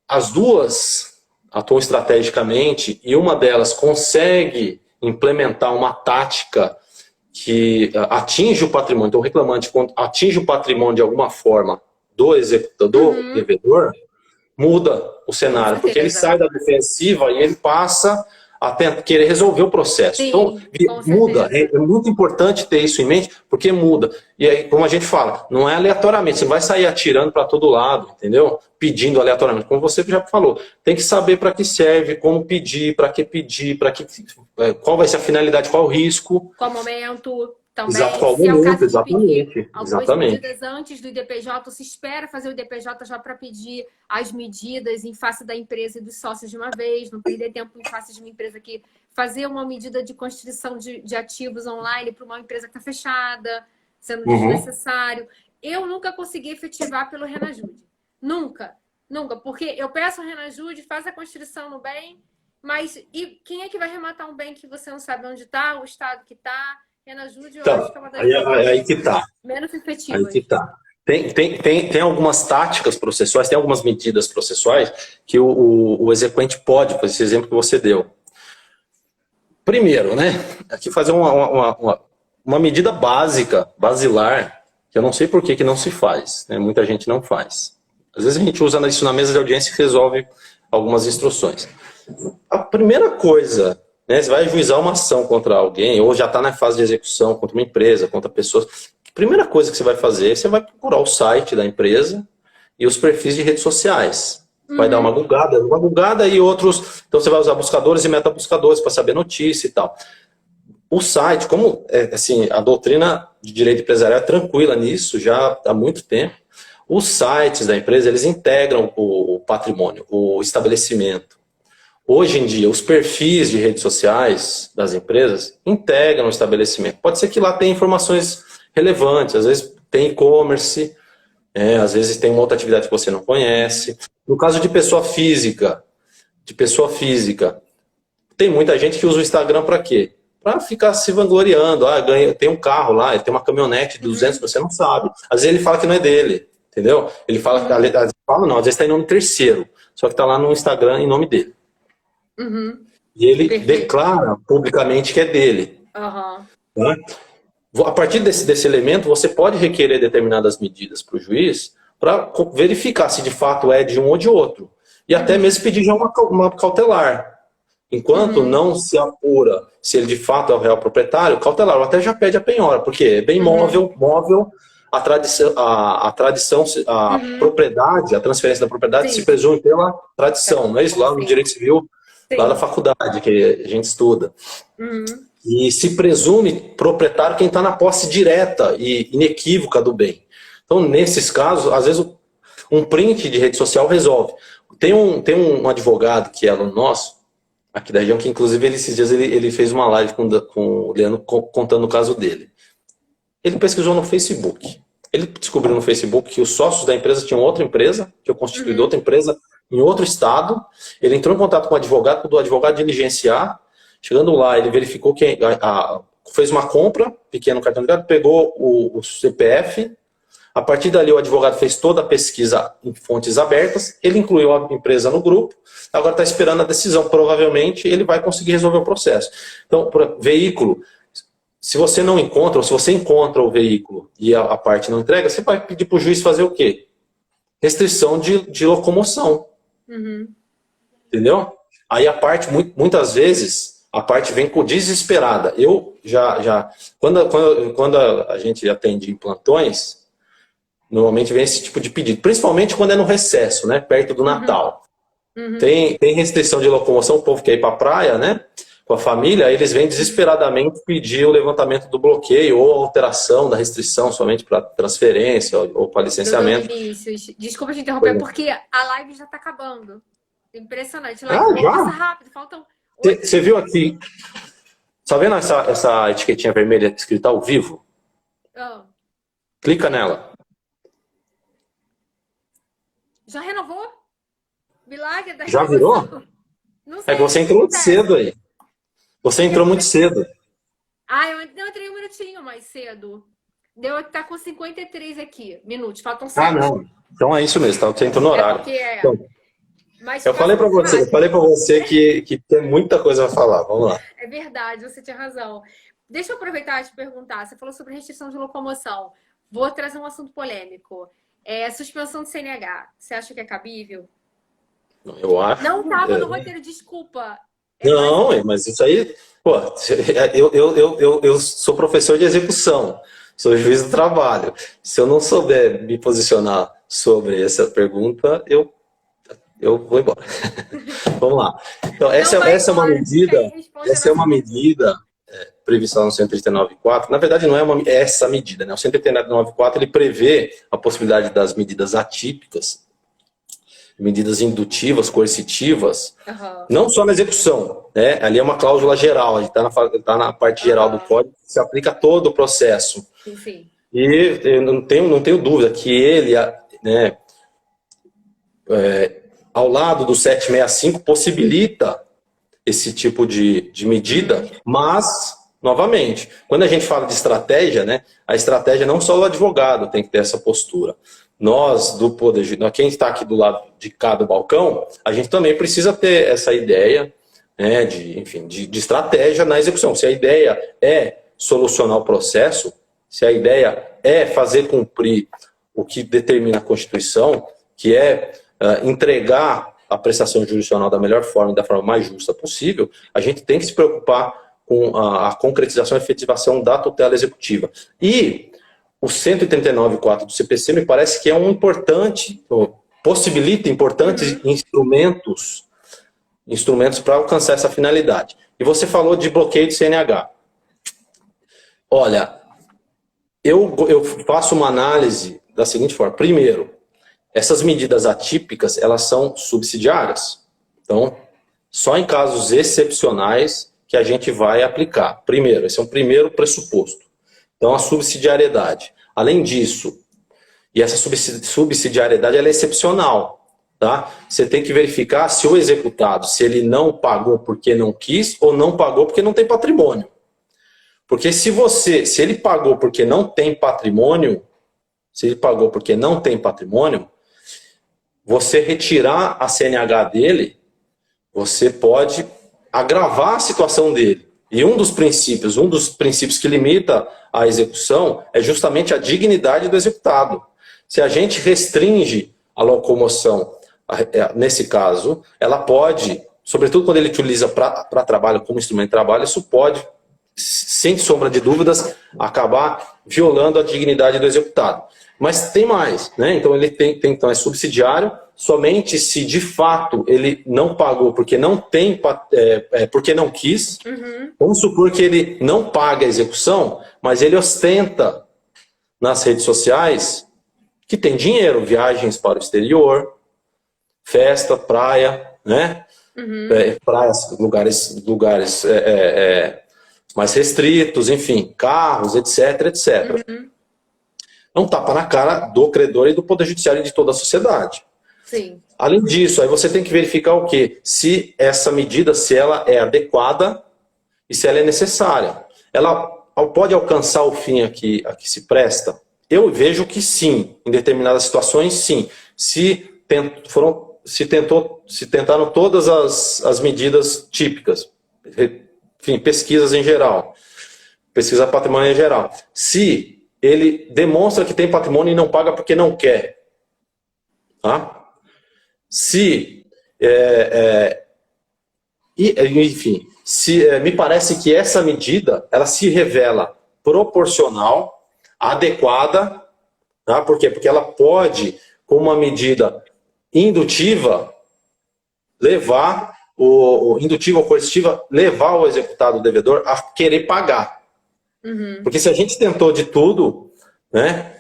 as duas atuam estrategicamente e uma delas consegue implementar uma tática que atinge o patrimônio, então o reclamante atinge o patrimônio de alguma forma do executador, do devedor, muda o cenário, porque ele sai da defensiva e ele passa a querer resolver o processo. Sim, então, muda. É muito importante ter isso em mente, porque muda. E aí, como a gente fala, não é aleatoriamente, você não vai sair atirando para todo lado, entendeu? Pedindo aleatoriamente. Como você já falou, tem que saber para que serve, como pedir, qual vai ser a finalidade, qual o risco. Qual momento também. Exato, qual se momento, é o caso exatamente. Algumas medidas antes do IDPJ, se espera fazer o IDPJ já para pedir as medidas em face da empresa e dos sócios de uma vez, não perder tempo em face de uma empresa que fazer uma medida de constituição de ativos online para uma empresa que está fechada, sendo desnecessário. Eu nunca consegui efetivar pelo Renajude. Nunca. Porque eu peço ao Renajude, faz a constituição no bem, mas e quem é que vai rematar um bem que você não sabe onde está, o estado que está? Renajude, eu acho que é uma das aí que tá. menos efetivas. Aí que tá. Tem algumas táticas processuais, tem algumas medidas processuais que o exequente pode, por esse exemplo que você deu. Primeiro, né? Aqui fazer uma medida básica, basilar, que eu não sei por que não se faz, né? Muita gente não faz. Às vezes a gente usa isso na mesa de audiência e resolve algumas instruções. A primeira coisa, né, você vai ajuizar uma ação contra alguém, ou já está na fase de execução contra uma empresa, contra pessoas. A primeira coisa que você vai fazer, você vai procurar o site da empresa e os perfis de redes sociais. vai dar uma gulgada e outros... Então você vai usar buscadores e metabuscadores para saber notícia e tal. O site, como assim, a doutrina de direito empresarial é tranquila nisso já há muito tempo, os sites da empresa, eles integram o patrimônio, o estabelecimento. Hoje em dia, os perfis de redes sociais das empresas integram o estabelecimento. Pode ser que lá tenha informações relevantes, às vezes tem e-commerce, às vezes tem uma outra atividade que você não conhece. No caso de pessoa física, tem muita gente que usa o Instagram para quê? Para ficar se vangloriando. Tem um carro lá, ele tem uma caminhonete de 200, você não sabe. Às vezes ele fala que não é dele, entendeu? Ele fala que às vezes está em nome terceiro, só que está lá no Instagram em nome dele. E ele declara publicamente que é dele. Né? A partir desse elemento, você pode requerer determinadas medidas para o juiz para verificar se de fato é de um ou de outro. E até mesmo pedir já uma cautelar. Enquanto não se apura se ele de fato é o real proprietário, cautelar, ou até já pede a penhora, porque é bem móvel, a propriedade, a transferência da propriedade se presume pela tradição, não é isso? Lá no direito civil, lá da faculdade que a gente estuda. E se presume proprietário quem está na posse direta e inequívoca do bem. Então, nesses casos, às vezes um print de rede social resolve. Tem um advogado que é aluno nosso, aqui da região, que inclusive esses dias ele fez uma live com o Leandro contando o caso dele. Ele pesquisou no Facebook. Ele descobriu no Facebook que os sócios da empresa tinham outra empresa, que eu constituí outra empresa em outro estado. Ele entrou em contato com o advogado, do advogado diligenciar. Chegando lá, ele verificou que fez uma compra, pequeno cartão de crédito, pegou o CPF. A partir dali, o advogado fez toda a pesquisa em fontes abertas, ele incluiu a empresa no grupo, agora está esperando a decisão. Provavelmente, ele vai conseguir resolver o processo. Então, veículo, se você não encontra, ou se você encontra o veículo e a parte não entrega, você vai pedir para o juiz fazer o quê? Restrição de locomoção. Entendeu? Aí a parte, muitas vezes, a parte vem desesperada. Eu quando a gente atende em plantões, normalmente vem esse tipo de pedido, principalmente quando é no recesso, né, perto do Natal. Tem restrição de locomoção, o povo quer ir para a praia, né, com a família, aí eles vêm desesperadamente pedir o levantamento do bloqueio ou alteração da restrição somente para transferência ou para licenciamento. Vinícius, desculpa te interromper, porque a live já está acabando. Impressionante. Já? Passa rápido, faltam... Você viu aqui, tá vendo essa etiquetinha vermelha escrita ao vivo? Clica nela. Já renovou? Milagre da Já virou? Não sei. É que você entrou muito cedo aí. Você entrou muito cedo. Eu entrei um minutinho mais cedo. Deu que tá com 53 aqui, minutos. Faltam 7. Não. Então é isso mesmo, tá? Você entrou no horário. Então, mas eu falei para você que tem muita coisa a falar. Vamos lá. É verdade, você tinha razão. Deixa eu aproveitar e te perguntar. Você falou sobre restrição de locomoção. Vou trazer um assunto polêmico. Suspensão do CNH. Você acha que é cabível? Eu acho. Não estava no roteiro, desculpa. Não, mas isso aí... Pô, eu sou professor de execução. Sou juiz do trabalho. Se eu não souber me posicionar sobre essa pergunta, eu vou embora. Vamos lá. Então, essa é uma medida prevista no 139.4. Na verdade, não é essa medida, né? O 139.4 ele prevê a possibilidade das medidas atípicas, medidas indutivas, coercitivas, não só na execução, né? Ali é uma cláusula geral, a gente está na parte geral do código, que se aplica a todo o processo. Sim. E eu não tenho dúvida que ele, né, ao lado do 765, possibilita esse tipo de medida, mas, novamente, quando a gente fala de estratégia, né, a estratégia não só o advogado tem que ter essa postura. Nós, do Poder Judiciário, quem está aqui do lado de cá do balcão, a gente também precisa ter essa ideia, né, de estratégia na execução. Se a ideia é solucionar o processo, se a ideia é fazer cumprir o que determina a Constituição, que é entregar a prestação jurisdicional da melhor forma e da forma mais justa possível, a gente tem que se preocupar com a concretização e efetivação da tutela executiva. E o 139.4 do CPC me parece que é um importante, possibilita importantes instrumentos para alcançar essa finalidade. E você falou de bloqueio de CNH. Olha, eu faço uma análise da seguinte forma. Primeiro, essas medidas atípicas, elas são subsidiárias. Então, só em casos excepcionais que a gente vai aplicar. Primeiro, esse é um primeiro pressuposto. Então, a subsidiariedade. Além disso, e essa subsidiariedade ela é excepcional, tá? Você tem que verificar se o executado, se ele não pagou porque não quis ou não pagou porque não tem patrimônio. Porque se ele pagou porque não tem patrimônio, você retirar a CNH dele, você pode agravar a situação dele. E um dos princípios que limita a execução é justamente a dignidade do executado. Se a gente restringe a locomoção, nesse caso, ela pode, sobretudo quando ele utiliza para trabalho como instrumento de trabalho, isso pode, sem sombra de dúvidas, acabar violando a dignidade do executado. Mas tem mais, né? Então então é subsidiário somente se de fato ele não pagou porque não tem, porque não quis. Vamos supor que ele não paga a execução, mas ele ostenta nas redes sociais que tem dinheiro, viagens para o exterior, festa, praia, né? Praias, lugares mais restritos, enfim, carros, etc. É um tapa na cara do credor e do Poder Judiciário e de toda a sociedade. Sim. Além disso, aí você tem que verificar o quê? Se essa medida, se ela é adequada e se ela é necessária.Ela pode alcançar o fim a que se presta? Eu vejo que sim, em determinadas situações, sim. Se tentaram todas as medidas típicas, enfim, pesquisas em geral, pesquisa patrimônio em geral. Se ele demonstra que tem patrimônio e não paga porque não quer. Tá? Enfim, me parece que essa medida ela se revela proporcional, adequada. Tá? Por quê? Porque ela pode, como uma medida indutiva, levar indutiva ou coercitiva, levar o executado, o devedor, a querer pagar. Porque se a gente tentou de tudo, né?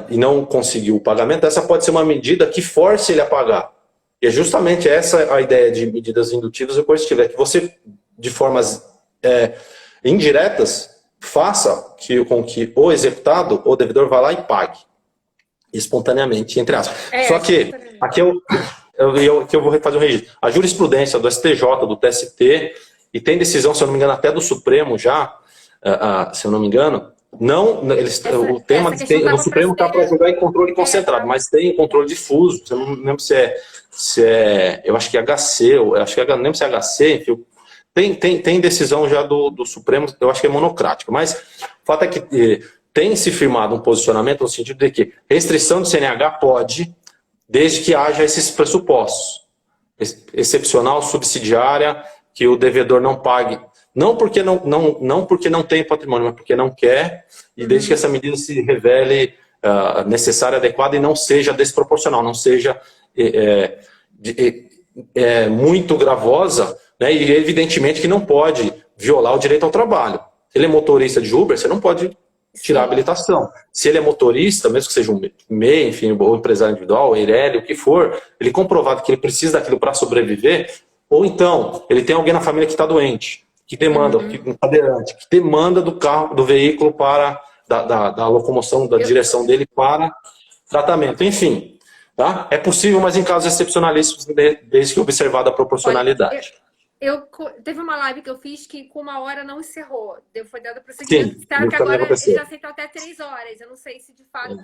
E não conseguiu o pagamento, essa pode ser uma medida que force ele a pagar. E é justamente essa a ideia de medidas indutivas e coercitivas, é que você, de formas indiretas, faça com que o executado, o devedor, vá lá e pague. Espontaneamente, entre aspas. Só que, aqui eu vou fazer um registro. A jurisprudência do STJ, do TST, e tem decisão, se eu não me engano, até do Supremo já, se eu não me engano, o tema do Supremo está para julgar em controle concentrado, mas tem controle difuso. Eu não lembro se é eu acho que é HC, eu não lembro se é HC, enfim, tem decisão já do Supremo, eu acho que é monocrática, mas o fato é que tem se firmado um posicionamento no sentido de que restrição de CNH pode, desde que haja esses pressupostos. Excepcional, subsidiária, que o devedor não pague, não porque não tem patrimônio, mas porque não quer, e desde que essa medida se revele necessária, adequada e não seja desproporcional, não seja muito gravosa, né, e evidentemente que não pode violar o direito ao trabalho. Se ele é motorista de Uber, você não pode tirar a habilitação. Se ele é motorista, mesmo que seja um MEI, enfim, ou empresário individual, Eireli, o que for, ele comprovado que ele precisa daquilo para sobreviver, ou então, ele tem alguém na família que está doente, que demanda, um cadeirante, que demanda do carro, do veículo para, da locomoção, da direção dele para tratamento. Enfim, tá? É possível, mas em casos excepcionalíssimos, desde que observada a proporcionalidade. Teve uma live que eu fiz que com 1 hora não encerrou. Foi dado prosseguimento. Sim, que agora eles já aceitam até 3 horas. Eu não sei se de fato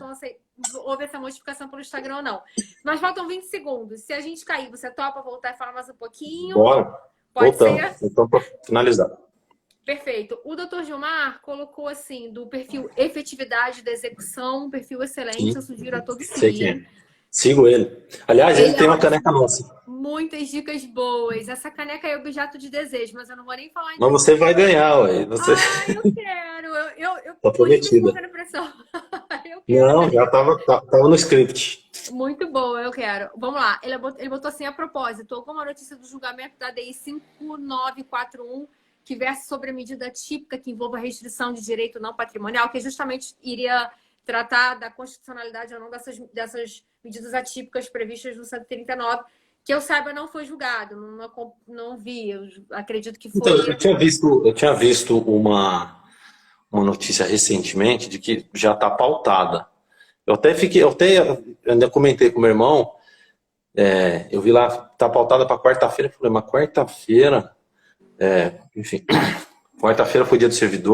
houve essa modificação pelo Instagram ou não. Mas faltam 20 segundos. Se a gente cair, você topa voltar e falar mais um pouquinho? Bora. Pode Voltamos. ser? Então, para finalizar. Perfeito. O Dr. Gilmar colocou assim, do perfil efetividade da execução, um perfil excelente. Sim. Eu sugiro a todos Sei quem seguirem. é. Sigo ele. Aliás, ele tem uma caneca nossa. Muitas dicas boas. Essa caneca é objeto de desejo, mas eu não vou nem falar em Mas você vai ganhar, ué. Você... eu quero. Eu tá prometida. pressão. Eu quero. Não, já tava no script. Muito bom, eu quero. Vamos lá. Ele botou assim a propósito: alguma notícia do julgamento da DI 5941 que versa sobre a medida típica que envolva restrição de direito não patrimonial, que justamente iria tratar da constitucionalidade ou não dessas medidas atípicas previstas no 139, que eu saiba não foi julgado, não vi, eu acredito que Então, foi. eu tinha visto uma notícia recentemente de que já está pautada. Eu ainda comentei com o meu irmão, eu vi lá, tá pautada para quarta-feira, eu falei, mas quarta-feira, enfim, quarta-feira foi dia do servidor.